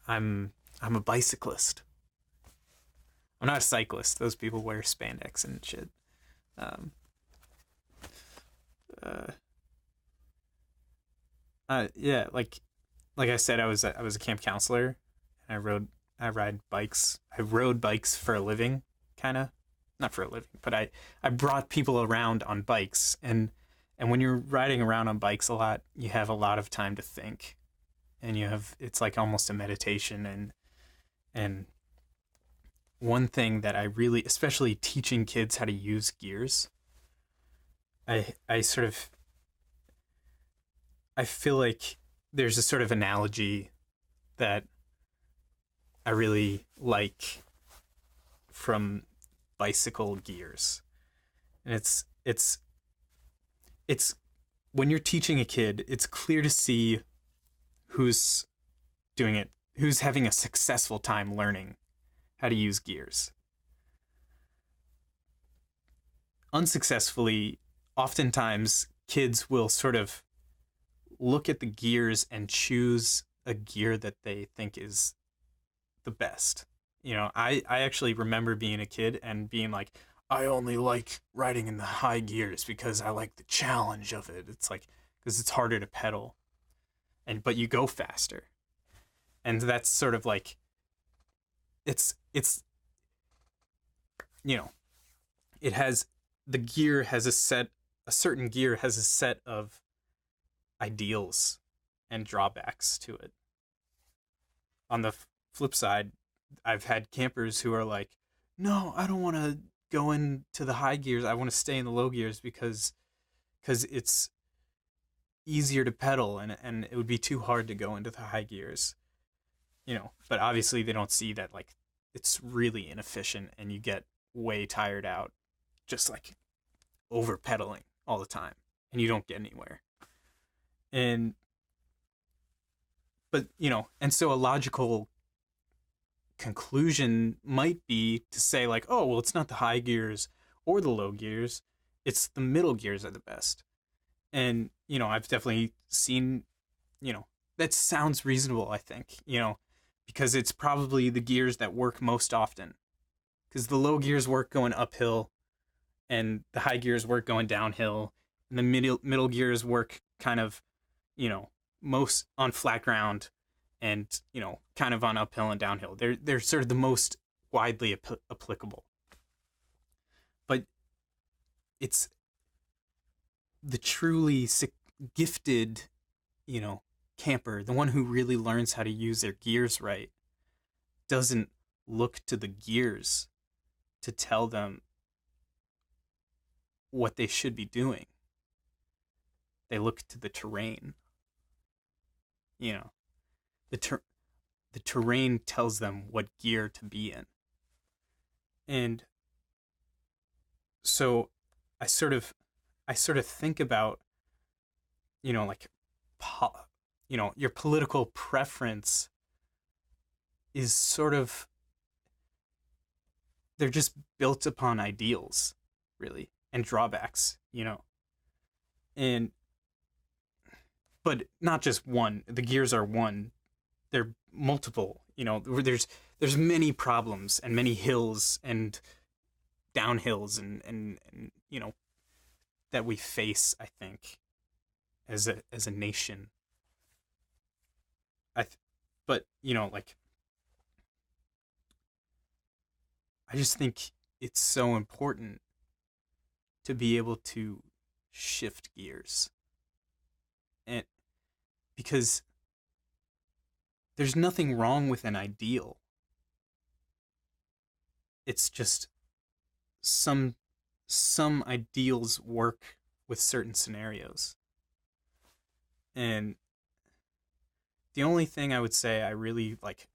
I'm a bicyclist. I'm not a cyclist. Those people wear spandex and shit. Um, uh, yeah, like I said, I was a camp counselor, and I ride bikes. I rode bikes for a living, kind of, not for a living, but I brought people around on bikes, and when you're riding around on bikes a lot, you have a lot of time to think, and it's like almost a meditation, and one thing that I really, especially teaching kids how to use gears, I sort of, I feel like there's a sort of analogy that I really like from bicycle gears. And it's when you're teaching a kid, it's clear to see who's doing it, who's having a successful time learning how to use gears. Unsuccessfully, oftentimes kids will sort of look at the gears and choose a gear that they think is the best. I actually remember being a kid and being like, I only like riding in the high gears because I like the challenge of it. It's like, because it's harder to pedal, but you go faster. And that's sort of like, it's it has, a certain gear has a set of ideals and drawbacks to it. On the flip side, I've had campers who are like, no, I don't want to go into the high gears. I want to stay in the low gears because it's easier to pedal and it would be too hard to go into the high gears. But obviously they don't see that like it's really inefficient and you get way tired out just like over pedaling all the time and you don't get anywhere. And so a logical conclusion might be to say like, oh, well, it's not the high gears or the low gears, it's the middle gears are the best. And I've definitely seen, that sounds reasonable, I think, because it's probably the gears that work most often, because the low gears work going uphill and the high gears work going downhill, and the middle gears work kind of, most on flat ground and, kind of on uphill and downhill. They're sort of the most widely applicable. But it's the truly gifted, camper, the one who really learns how to use their gears right, doesn't look to the gears to tell them what they should be doing. They look to the terrain. The terrain tells them what gear to be in. And so I sort of think about, like, your political preference is sort of, they're just built upon ideals, really, and drawbacks, but not just one. The gears are one. They're multiple, there's many problems and many hills and downhills and that we face, I think, as a nation. But like, I just think it's so important to be able to shift gears, and because there's nothing wrong with an ideal. It's just some ideals work with certain scenarios. And the only thing I would say I really like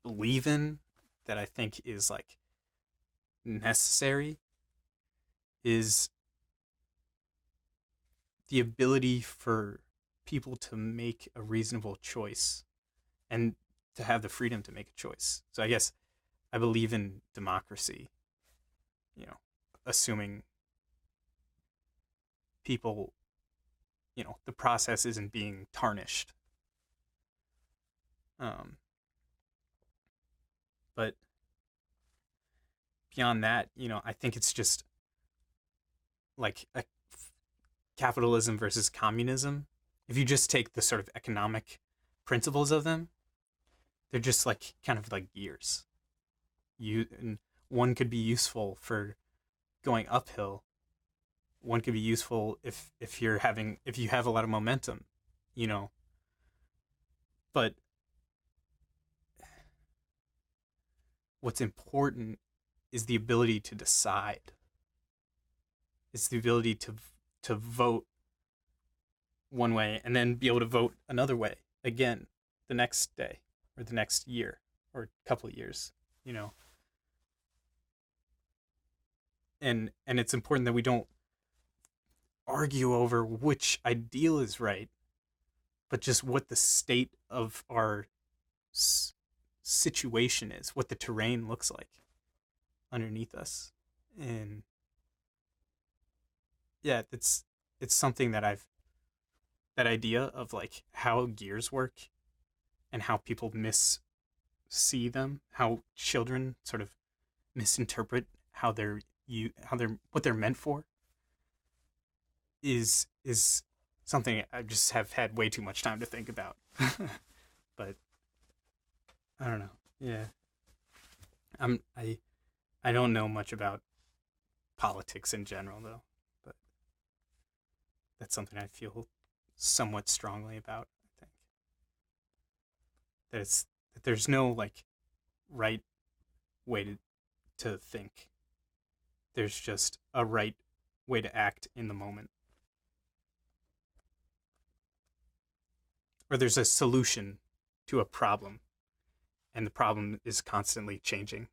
believe in, that I think is like necessary, is the ability for people to make a reasonable choice and to have the freedom to make a choice. So I guess I believe in democracy, assuming people, the process isn't being tarnished. But beyond that, I think it's just like a capitalism versus communism. If you just take the sort of economic principles of them, they're just like kind of like gears. And one could be useful for going uphill. One could be useful if you have a lot of momentum, But what's important is the ability to decide. It's the ability to vote one way and then be able to vote another way again the next day or the next year or a couple of years, you know. And it's important that we don't argue over which ideal is right, but just what the state of our situation is, what the terrain looks like underneath us. And yeah, it's something that that idea of like how gears work and how people see them, how children sort of misinterpret how they're what they're meant for, is something I just have had way too much time to think about. But I don't know. Yeah. I don't know much about politics in general though, but that's something I feel somewhat strongly about, I think. That there's no like right way to think. There's just a right way to act in the moment. Or there's a solution to a problem, and the problem is constantly changing.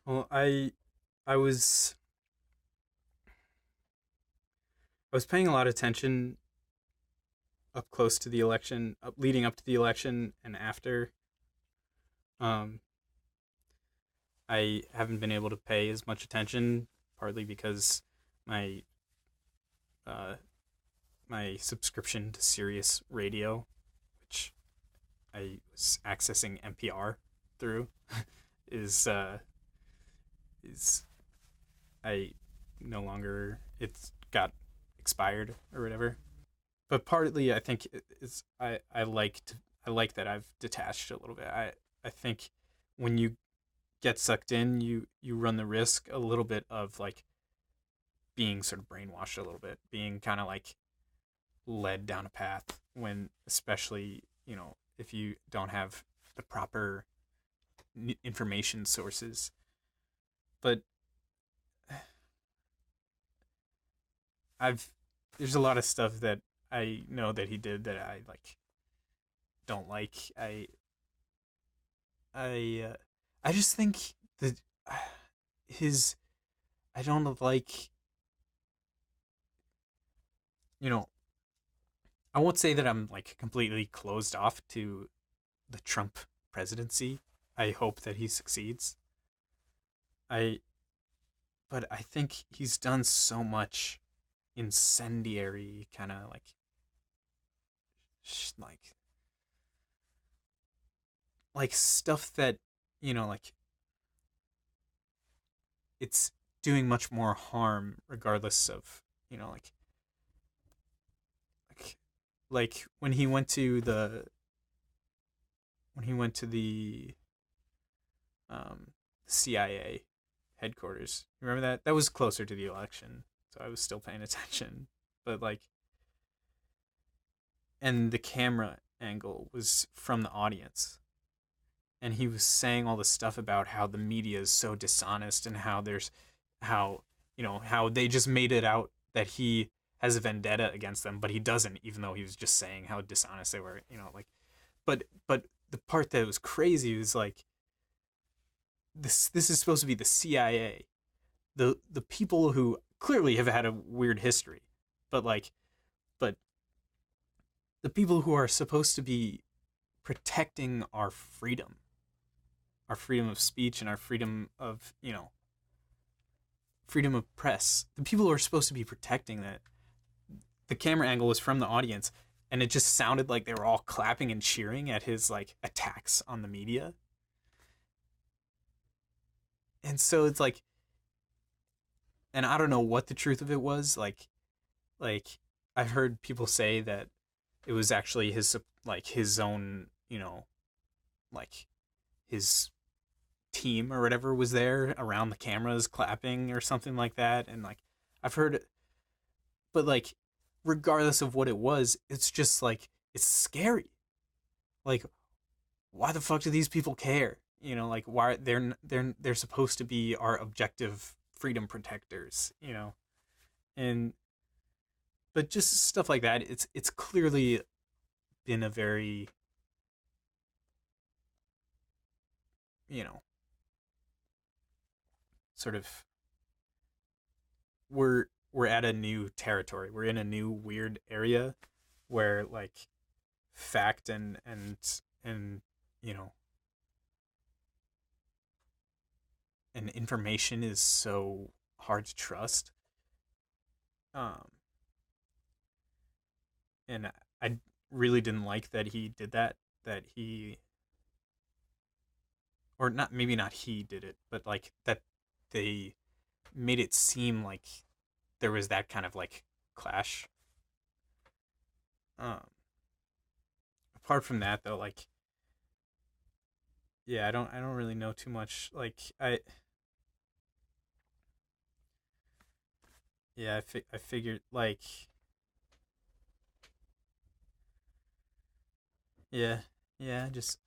Well, I was paying a lot of attention up close to the election, leading up to the election and after. Um, I haven't been able to pay as much attention, partly because my uh, my subscription to Sirius Radio, which I was accessing NPR through, is I no longer, it's got expired or whatever. But partly I think it's I like that I've detached a little bit. I think when you get sucked in, you run the risk a little bit of like being sort of brainwashed a little bit, being kind of like led down a path, when especially, you know, if you don't have the proper information sources. But there's a lot of stuff that I know that he did that I like don't like. I just think that his I don't like, you know, I won't say that I'm like completely closed off to the Trump presidency. I hope that he succeeds. I but I think he's done so much incendiary kind of like like stuff that, you know, like it's doing much more harm regardless of, you know, like like when he went to the CIA headquarters. Remember that? That was closer to the election, so I was still paying attention. But like, and the camera angle was from the audience, and he was saying all this stuff about how the media is so dishonest, and how how, you know, how they just made it out that he has a vendetta against them, but he doesn't, even though he was just saying how dishonest they were, you know, like. But the part that was crazy was like, this is supposed to be the CIA, the people who clearly have had a weird history, but like, but the people who are supposed to be protecting our freedom of speech, and our freedom of, you know, freedom of press, the people who are supposed to be protecting that, the camera angle was from the audience, and it just sounded like they were all clapping and cheering at his like attacks on the media. And so it's like, and I don't know what the truth of it was. Like I've heard people say that it was actually his own, you know, like his team or whatever was there around the cameras clapping or something like that. And like I've heard, but like regardless of what it was, it's just like, it's scary. Like, why the fuck do these people care? You know, like, why they're supposed to be our objective freedom protectors, you know. And but just stuff like that. It's clearly been a very, you know, sort of, we're at a new territory. We're in a new weird area where like fact and you know, and information is so hard to trust. Um, and I really didn't like that he did that. That he, or not, maybe not he did it, but like that they made it seem like there was that kind of like clash. Um, Apart from that, though, like, yeah, I don't really know too much. Like, yeah, I figured like, yeah, yeah, just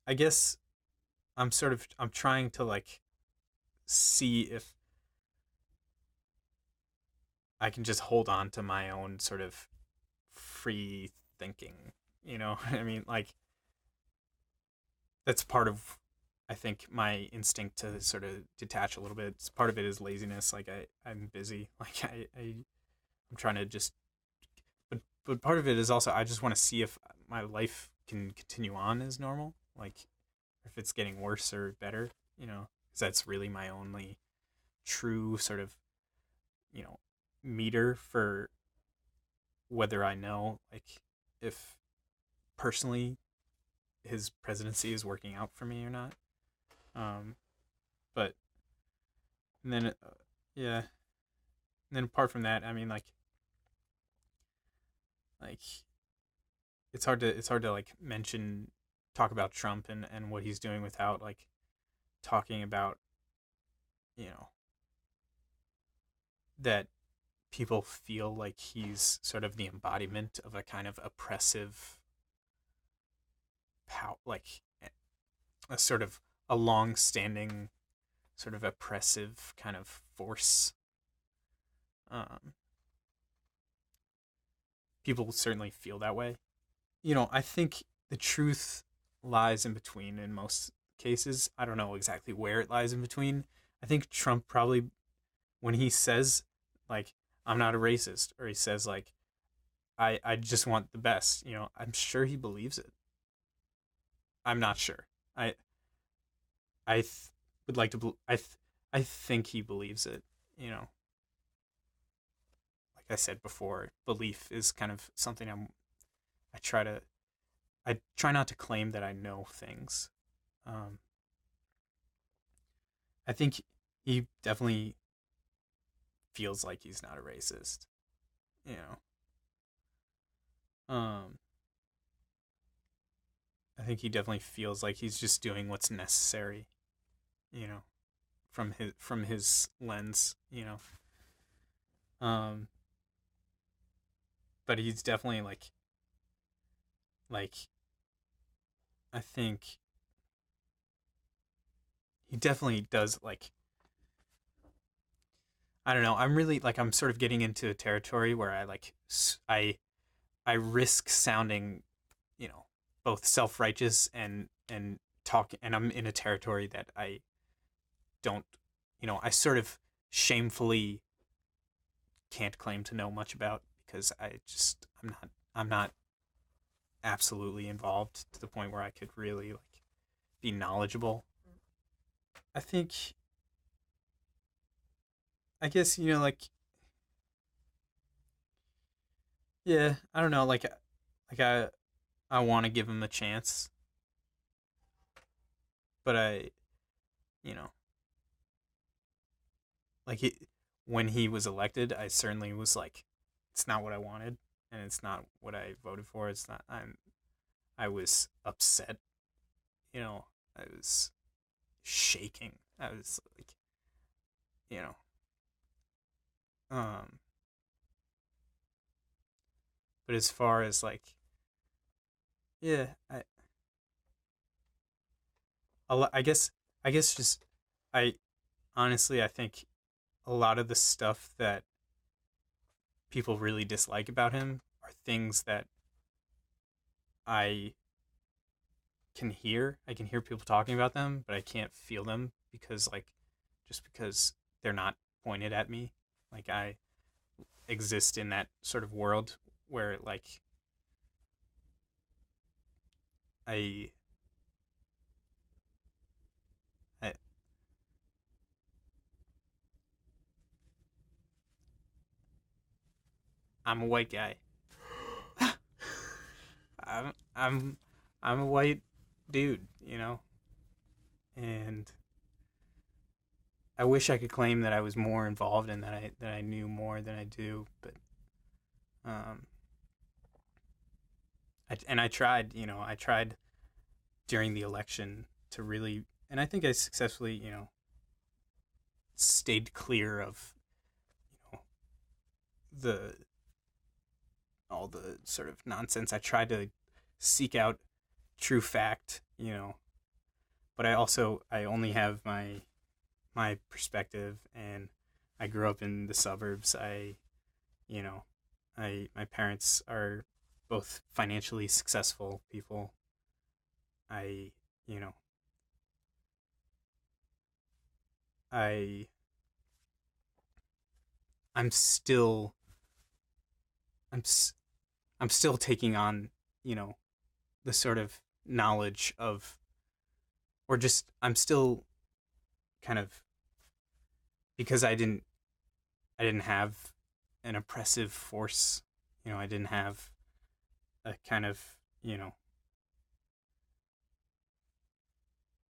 I guess I'm trying to like see if I can just hold on to my own sort of free thinking. You know, I mean, like that's part of, I think, my instinct to sort of detach a little bit. It's part of it is laziness. Like I'm busy. Like I'm trying to just, but part of it is also I just want to see if my life can continue on as normal. Like if it's getting worse or better. You know, because that's really my only true sort of, you know, meter for whether I know like if personally his presidency is working out for me or not. Um, but and then yeah, and then apart from that, I mean like it's hard to like mention talk about Trump and what he's doing without like talking about, you know, that people feel like he's sort of the embodiment of a kind of oppressive power, like a sort of a long-standing sort of oppressive kind of force. Um, People certainly feel that way. You know, I think the truth lies in between in most cases. I don't know exactly where it lies in between. I think Trump probably, when he says, like, I'm not a racist, or he says, like, I just want the best, you know, I'm sure he believes it. I'm not sure. I, I would like to, I think he believes it, you know. Like I said before, belief is kind of something I try to, I try not to claim that I know things. Um, I think he definitely feels like he's not a racist. You know, I think he definitely feels like he's just doing what's necessary. You know, from his lens. You know, but he's definitely like I think he definitely does like, I don't know. I'm really like I'm sort of getting into a territory where I like I risk sounding, you know, both self-righteous and talk, and I'm in a territory that I don't, you know, I sort of shamefully can't claim to know much about because I'm not absolutely involved to the point where I could really like be knowledgeable. I think, I guess, you know, like, yeah, I don't know, like I want to give him a chance, but you know, like when he was elected, I certainly was like, it's not what I wanted, and it's not what I voted for. It's not. I was upset. You know, I was shaking. I was like, you know, um. But as far as like, yeah, I guess just I honestly I think a lot of the stuff that people really dislike about him are things that I can hear. I can hear people talking about them, but I can't feel them because, like, just because they're not pointed at me. Like, I exist in that sort of world where, like, I, I I'm a white guy. I'm I'm I'm a white dude, and I wish I could claim that I was more involved and that I knew more than I do, but um, I tried, I tried during the election to really, and I think I successfully, stayed clear of, you know, the all the sort of nonsense. I tried to seek out true fact, but I only have my perspective, and I grew up in the suburbs. You know, my parents are both financially successful people. I, you know, I I'm still I'm s- I'm still taking on, the sort of knowledge of, or just I'm still kind of, because I didn't have an oppressive force. I didn't have a kind of, you know,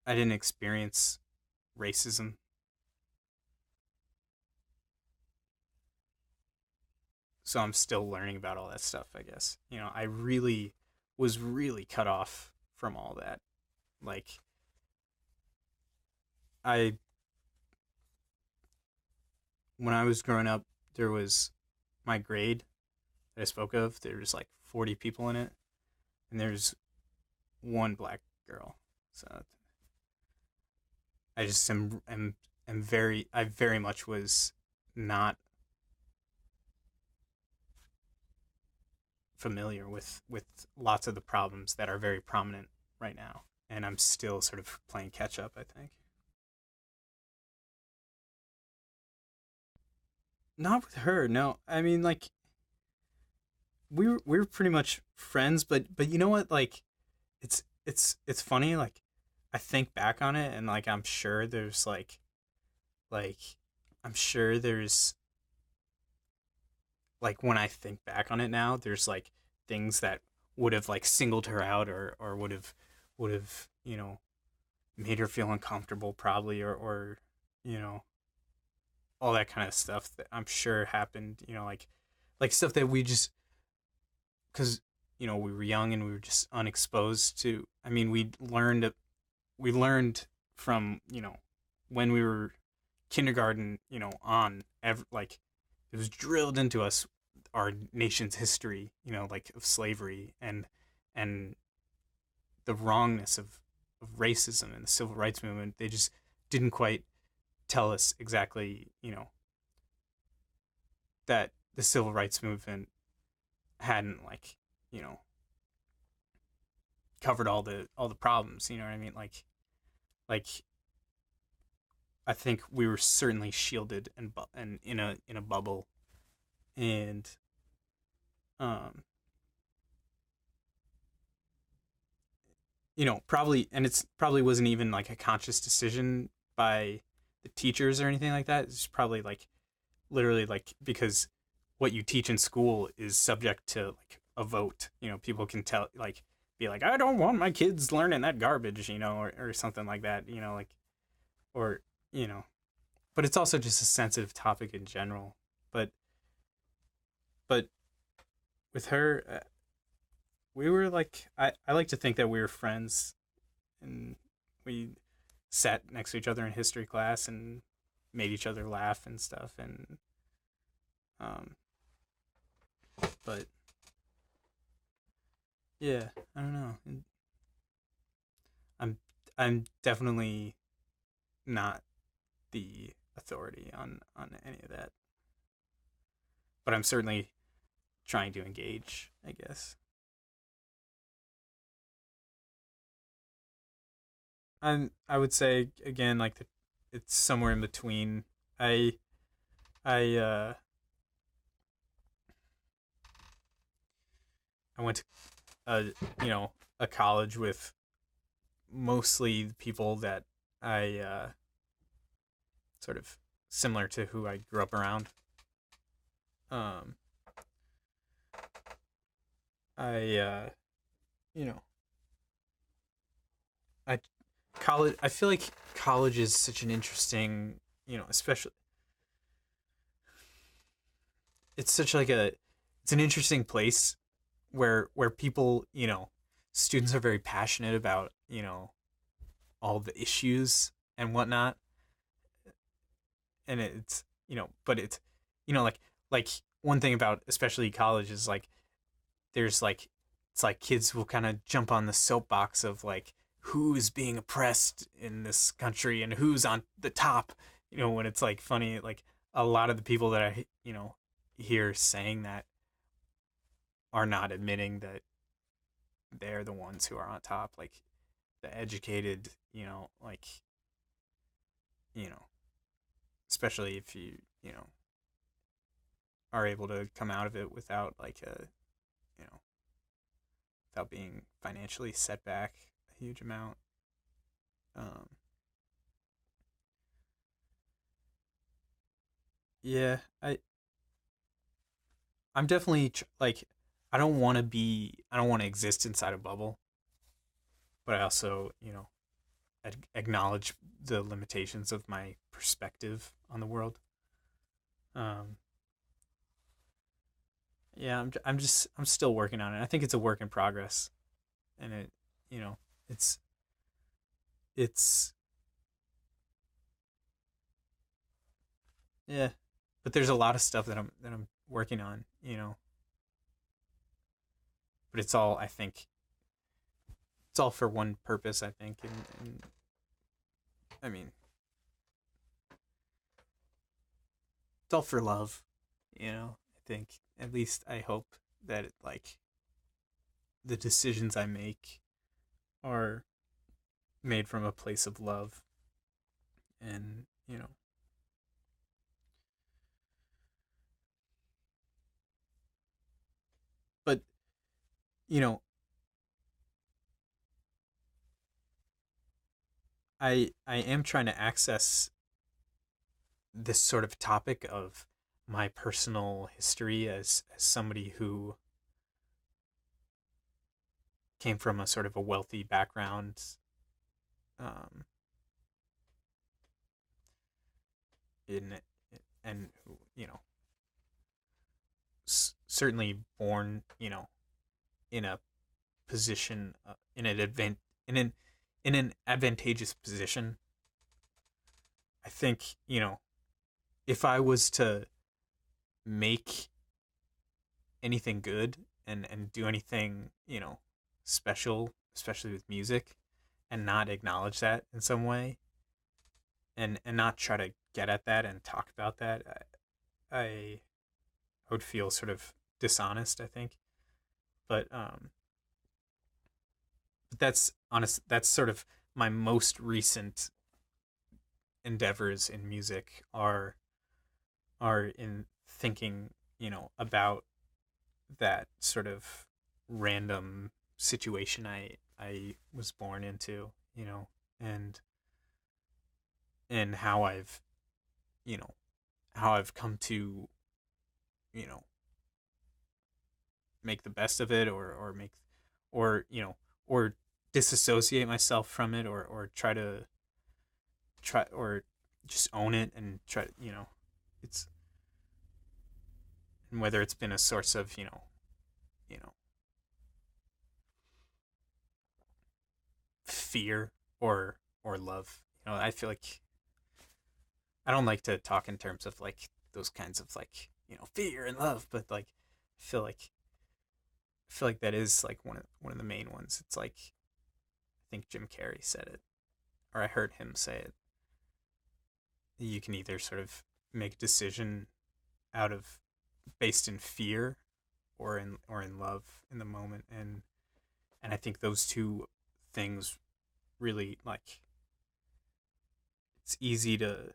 I didn't experience racism. So I'm still learning about all that stuff, I guess. I really was really cut off from all that. Like, I when I was growing up, there was my grade that I spoke of. There's like 40 people in it, and there's one black girl. So I just I very much was not familiar with lots of the problems that are very prominent right now, and I'm still sort of playing catch up, I think. Not with her, no. I mean, like, we were pretty much friends, but you know what? Like, it's funny. Like, I think back on it, and like like I'm sure there's like, when I think back on it now, there's like things that would have like singled her out, or would have made her feel uncomfortable, probably, or you know all that kind of stuff that I'm sure happened. Like stuff that we just, because we were young and we were just unexposed to. I mean, we learned from when we were kindergarten, on like, it was drilled into us, our nation's history, like, of slavery, and the wrongness of racism and the civil rights movement. They just didn't quite tell us exactly, that the civil rights movement hadn't, like, you know covered all the problems. You know what I mean? Like I think we were certainly shielded and in a bubble, and um probably, and it's probably wasn't even like a conscious decision by the teachers or anything like that. It's probably like, literally, like, because what you teach in school is subject to like a vote. People can tell, like, be like, I don't want my kids learning that garbage, or something like that, like, or you know but it's also just a sensitive topic in general. But but with her, we were like, I like to think that we were friends, and we sat next to each other in history class and made each other laugh and stuff. And um but yeah, I don't know. I'm I'm definitely not the authority on any of that. But I'm certainly trying to engage, I guess. And I would say again, like it's somewhere in between. I I I went to a a college with mostly the people that I sort of similar to who I grew up around. Um, I you know I college. I feel like college is such an interesting, especially it's such like a it's an interesting place where people, students are very passionate about, all the issues and whatnot, and it's, but it's, like one thing about especially college is like there's like it's like kids will kind of jump on the soapbox of like who's being oppressed in this country and who's on the top, when it's like funny, like a lot of the people that I hear saying that are not admitting that they're the ones who are on top, like the educated, like, you know especially if you are able to come out of it without like a you know without being financially set back a huge amount. um yeah, I'm definitely like I don't want to exist inside a bubble, but I also, acknowledge the limitations of my perspective on the world. um yeah, I'm still working on it. I think it's a work in progress, and it you know it's it's yeah, but there's a lot of stuff that I'm working on, but it's all, I think, it's all for one purpose, I think. And I mean, it's all for love, I think, at least I hope that like the decisions I make are made from a place of love. And but you know I am trying to access this sort of topic of my personal history as somebody who came from a sort of a wealthy background, um, in and certainly born, in a position, in an in an advantageous position. I think, if I was to make anything good and do anything, special, especially with music, and not acknowledge that in some way, and not try to get at that and talk about that, I would feel sort of dishonest, I think. But that's honest. That's sort of my most recent endeavors in music are in thinking, about that sort of random situation I was born into, and how you know, I've come to, you know, make the best of it, or make, or or disassociate myself from it, or try or just own it and try, it's, and whether it's been a source of, you know fear or love. I feel like I don't like to talk in terms of like those kinds of like, fear and love, but like I feel like that is like one of the main ones. It's like, I think Jim Carrey said it, or I heard him say it. you can either sort of make a decision out of based in fear or in love in the moment, and I think those two things really, like, it's easy to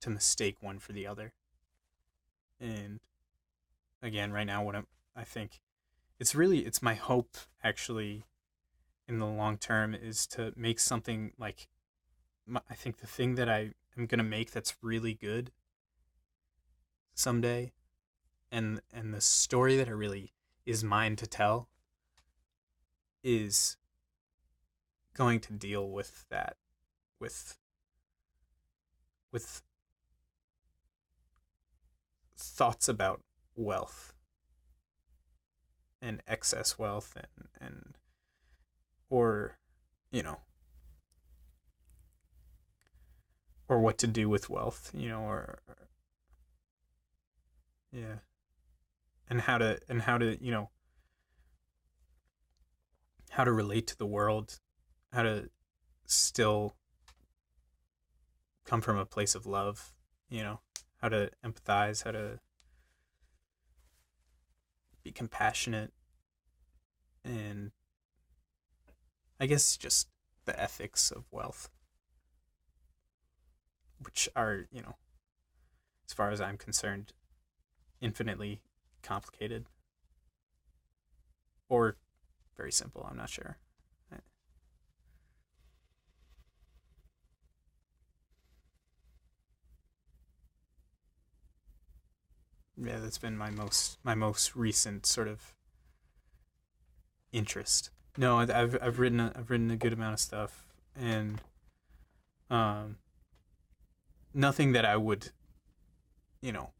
mistake one for the other. And again, right now, I think it's my hope, actually, in the long term, is to make something like, I think the thing that I am gonna make that's really good someday, and the story that I really is mine to tell, is going to deal with that, with with thoughts about wealth and excess wealth, and or you know or what to do with wealth, or yeah, and how to how to relate to the world, how to still come from a place of love, how to empathize, how to be compassionate, and I guess just the ethics of wealth, which are, as far as I'm concerned, infinitely complicated, or very simple. I'm not sure. Yeah, that's been my most recent sort of interest. No, I've written a good amount of stuff, and um, nothing that I would, you know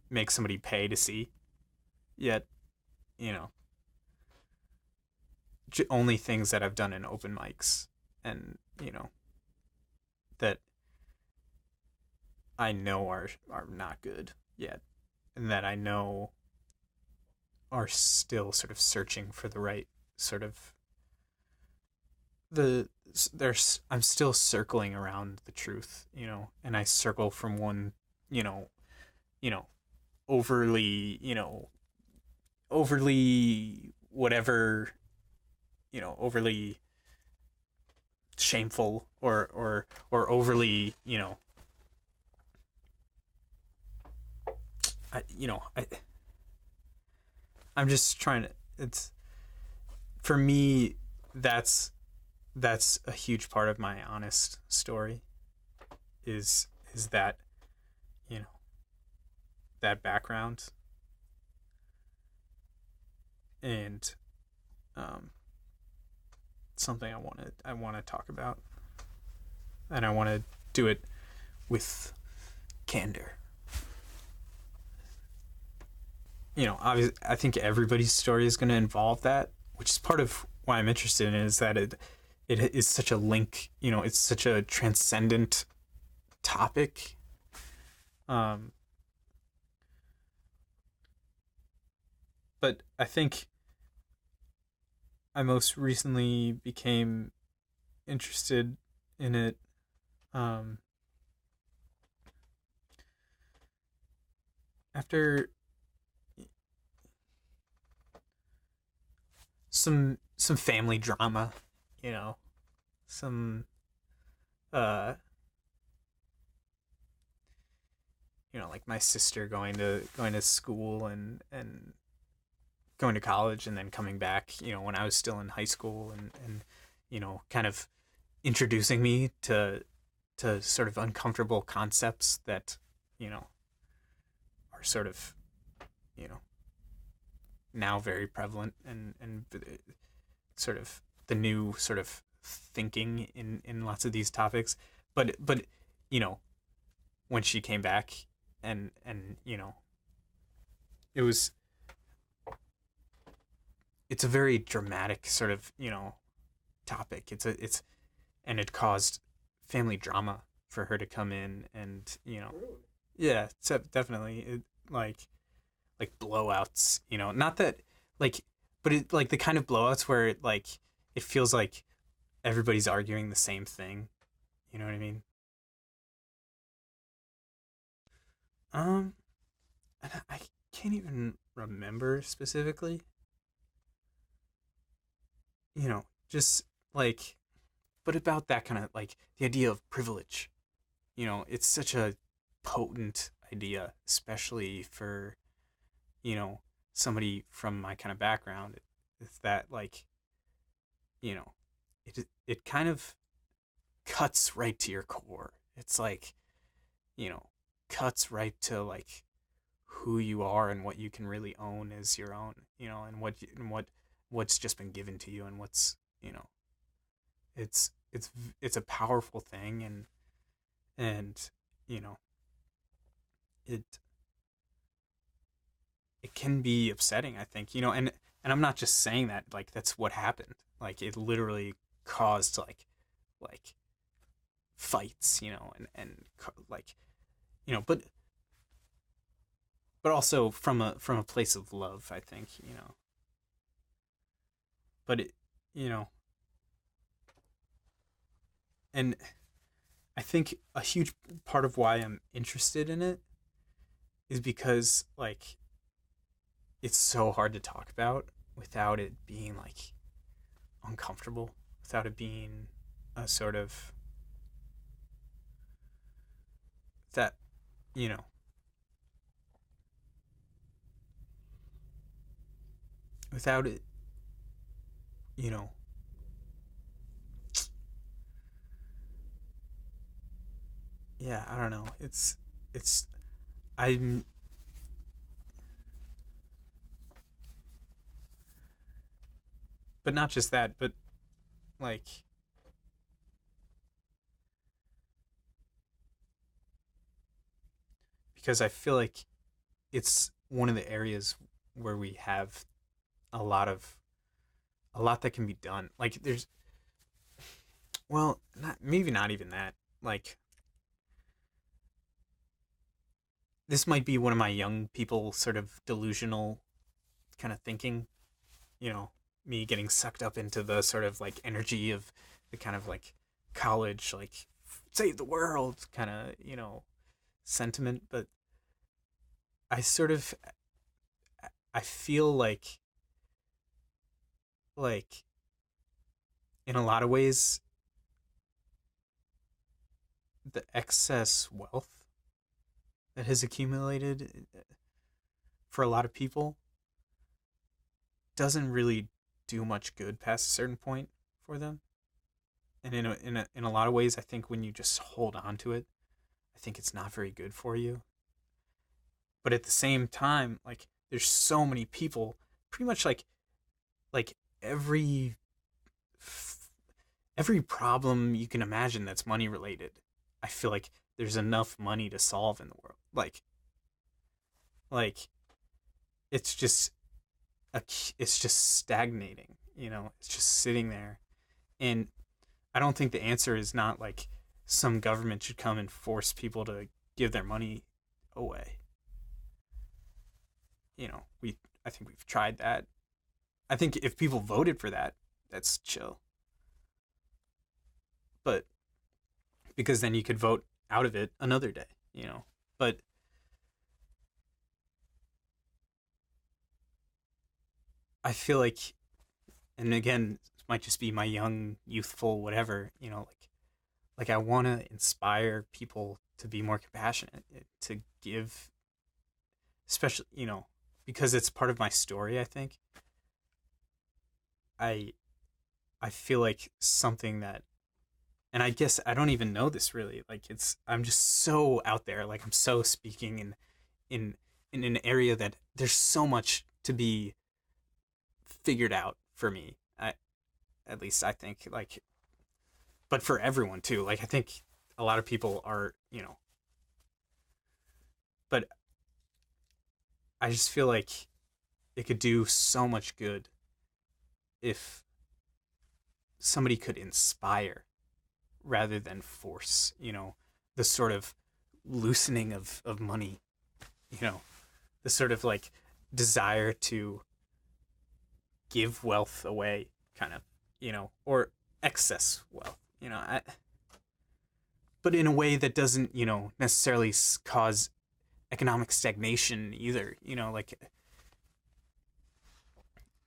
make somebody pay to see yet. You know, only things that I've done in open mics, and that I know are not good yet, and that I know are still sort of searching for the right sort of the there's I'm still circling around the truth, and I circle from one, you know, you know, overly, overly whatever, overly shameful, or overly, I, you know, I I'm just trying to. It's For me, that's a huge part of my honest story. Is that, you know that background, and something I want to talk about, and I want to do it with candor. Obviously, I think everybody's story is going to involve that, which is part of why I'm interested in it, is that it is such a link. It's such a transcendent topic. But I think I most recently became interested in it um, after some family drama, some uh like my sister going to school, and going to college, and then coming back, when I was still in high school, and kind of introducing me to sort of uncomfortable concepts that, are sort of, you know now very prevalent, and sort of the new sort of thinking in lots of these topics. But you know when she came back, and it was it's a very dramatic sort of, topic. And it caused family drama for her to come in, and yeah, definitely, like blowouts, not that, like, but it, like, the kind of blowouts where it feels like everybody's arguing the same thing. You know what I mean? Um, and I can't even remember specifically. Just like, but about that kind of like the idea of privilege. It's such a potent idea, especially for you know somebody from my kind of background. It's that like you know, it kind of cuts right to your core. It's like you know, cuts right to like who you are and what you can really own as your own. And what's just been given to you, and what's it's a powerful thing, and you know it it can be upsetting, I think. And I'm not just saying that, like, that's what happened. Like, it literally caused like fights, and like but also from a place of love, I think. But it you know and I think a huge part of why I'm interested in it is because like it's so hard to talk about without it being like uncomfortable, without it being a sort of that you know without it you know yeah, I don't know. It's I'm but not just that, but like because I feel like it's one of the areas where we have a lot of a lot that can be done. Like there's well, not maybe not even that. Like this might be one of my young people sort of delusional kind of thinking, me getting sucked up into the sort of like energy of the kind of like college like save the world kind of, sentiment, but I sort of I feel like in a lot of ways the excess wealth that has accumulated for a lot of people doesn't really do much good past a certain point for them. And in a lot of ways, I think when you just hold on to it, I think it's not very good for you. But at the same time, like there's so many people, pretty much like every problem you can imagine that's money related. I feel like there's enough money to solve in the world. Like it's just it's just stagnating. It's just sitting there, and I don't think the answer is not like some government should come and force people to give their money away. We I think we've tried that. I think if people voted for that, that's chill. But because then you could vote out of it another day. But I feel like, and again, it might just be my young, youthful, whatever. Like I want to inspire people to be more compassionate, to give, especially because it's part of my story. I think I I feel like something that, and I guess I don't even know this really. Like I'm just so out there. Like I'm so speaking in in an area that there's so much to be figured out for me. At least I think, like, but for everyone too. Like I think a lot of people are, but I just feel like it could do so much good if somebody could inspire rather than force, the sort of loosening of money, you know, the sort of like desire to give wealth away, kind of, or excess wealth, but in a way that doesn't, necessarily cause economic stagnation either, you know, like,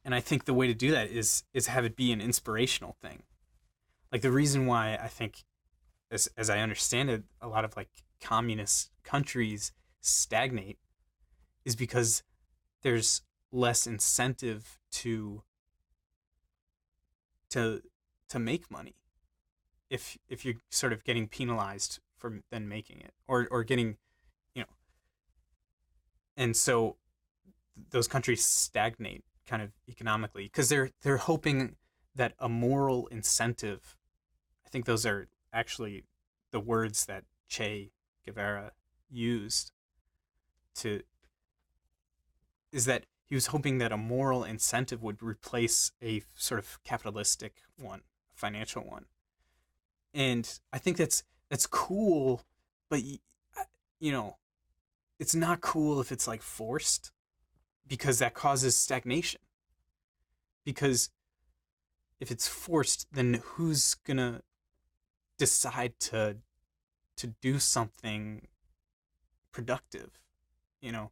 and I think the way to do that is have it be an inspirational thing. Like the reason why I think, as I understand it, a lot of like communist countries stagnate is because there's less incentive to to make money if you're sort of getting penalized for then making it, or getting, you know, and so those countries stagnate kind of economically because they're hoping that a moral incentive, I think those are actually the words that Che Guevara used to, is that he was hoping that a moral incentive would replace a sort of capitalistic one, financial one. And I think that's cool, but you know, it's not cool if it's like forced, because that causes stagnation. Because if it's forced, then who's gonna decide to do something productive, you know?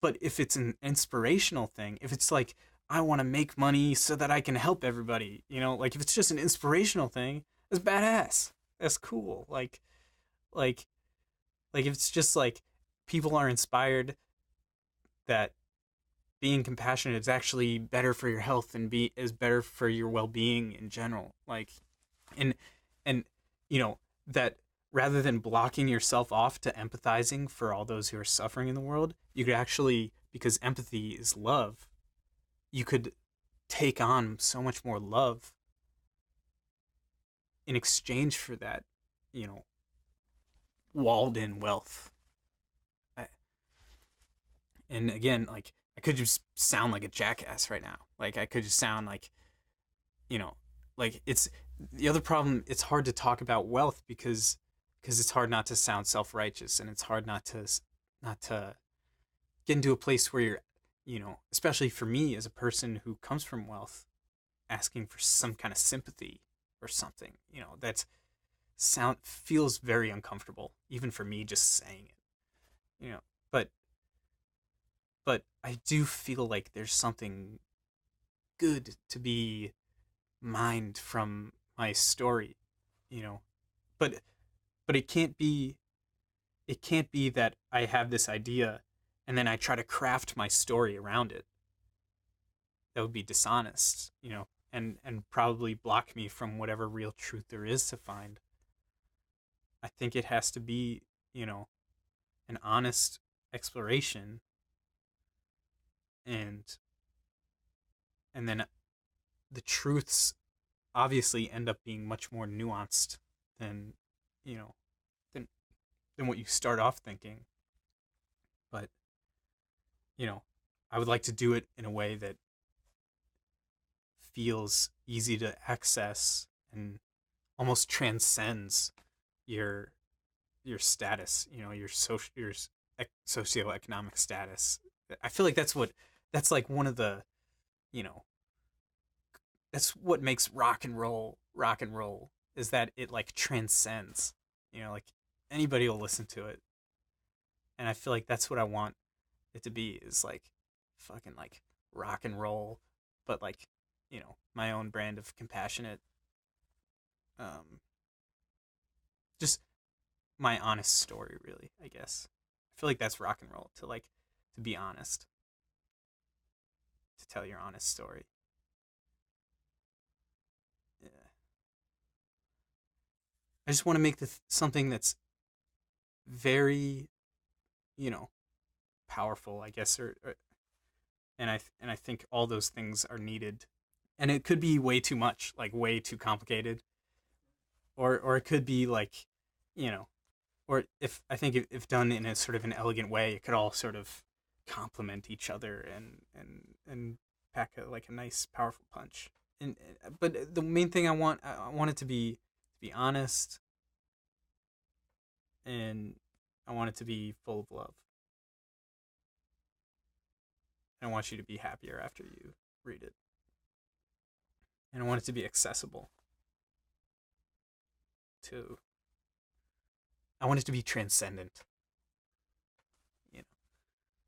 But if it's an inspirational thing, if it's like, I want to make money so that I can help everybody, you know, like if it's just an inspirational thing, that's badass. That's cool. Like, like if it's just like people are inspired that being compassionate is actually better for your health and is better for your well-being in general. Like, and and you know, that rather than blocking yourself off to empathizing for all those who are suffering in the world, you could actually, because empathy is love, you could take on so much more love in exchange for that, you know, walled in wealth. And again, like, I could just sound like a jackass right now. Like I could just sound like, you know, like it's the other problem. It's hard to talk about wealth because it's hard not to sound self-righteous, and it's hard not to get into a place where you're, you know, especially for me as a person who comes from wealth, asking for some kind of sympathy or something, you know, that's sound feels very uncomfortable even for me just saying it, you know. But I do feel like there's something good to be mined from my story, you know. But it can't be that I have this idea and then I try to craft my story around it. That would be dishonest, you know, and probably block me from whatever real truth there is to find. I think it has to be, you know, an honest exploration, and then the truths obviously end up being much more nuanced than, you know, than what you start off thinking. But, you know, I would like to do it in a way that feels easy to access and almost transcends your status, you know, your socioeconomic status. I feel like that's like one of the, you know, that's what makes rock and roll, is that it like transcends, you know, like anybody will listen to it. And I feel like that's what I want it to be, is like fucking like rock and roll, but like, you know, my own brand of compassionate, um just my honest story, really, I guess. I feel like that's rock and roll, to like to be honest, to tell your honest story. Yeah. I just want to make something that's very, you know, powerful, I guess, and I think all those things are needed. And it could be way too much, like way too complicated, or it could be like, you know, or if I think if done in a sort of an elegant way, it could all sort of complement each other and pack like a nice powerful punch. And but the main thing I want it to be honest, and I want it to be full of love. I want you to be happier after you read it, and I want it to be accessible to. I want it to be transcendent. You know.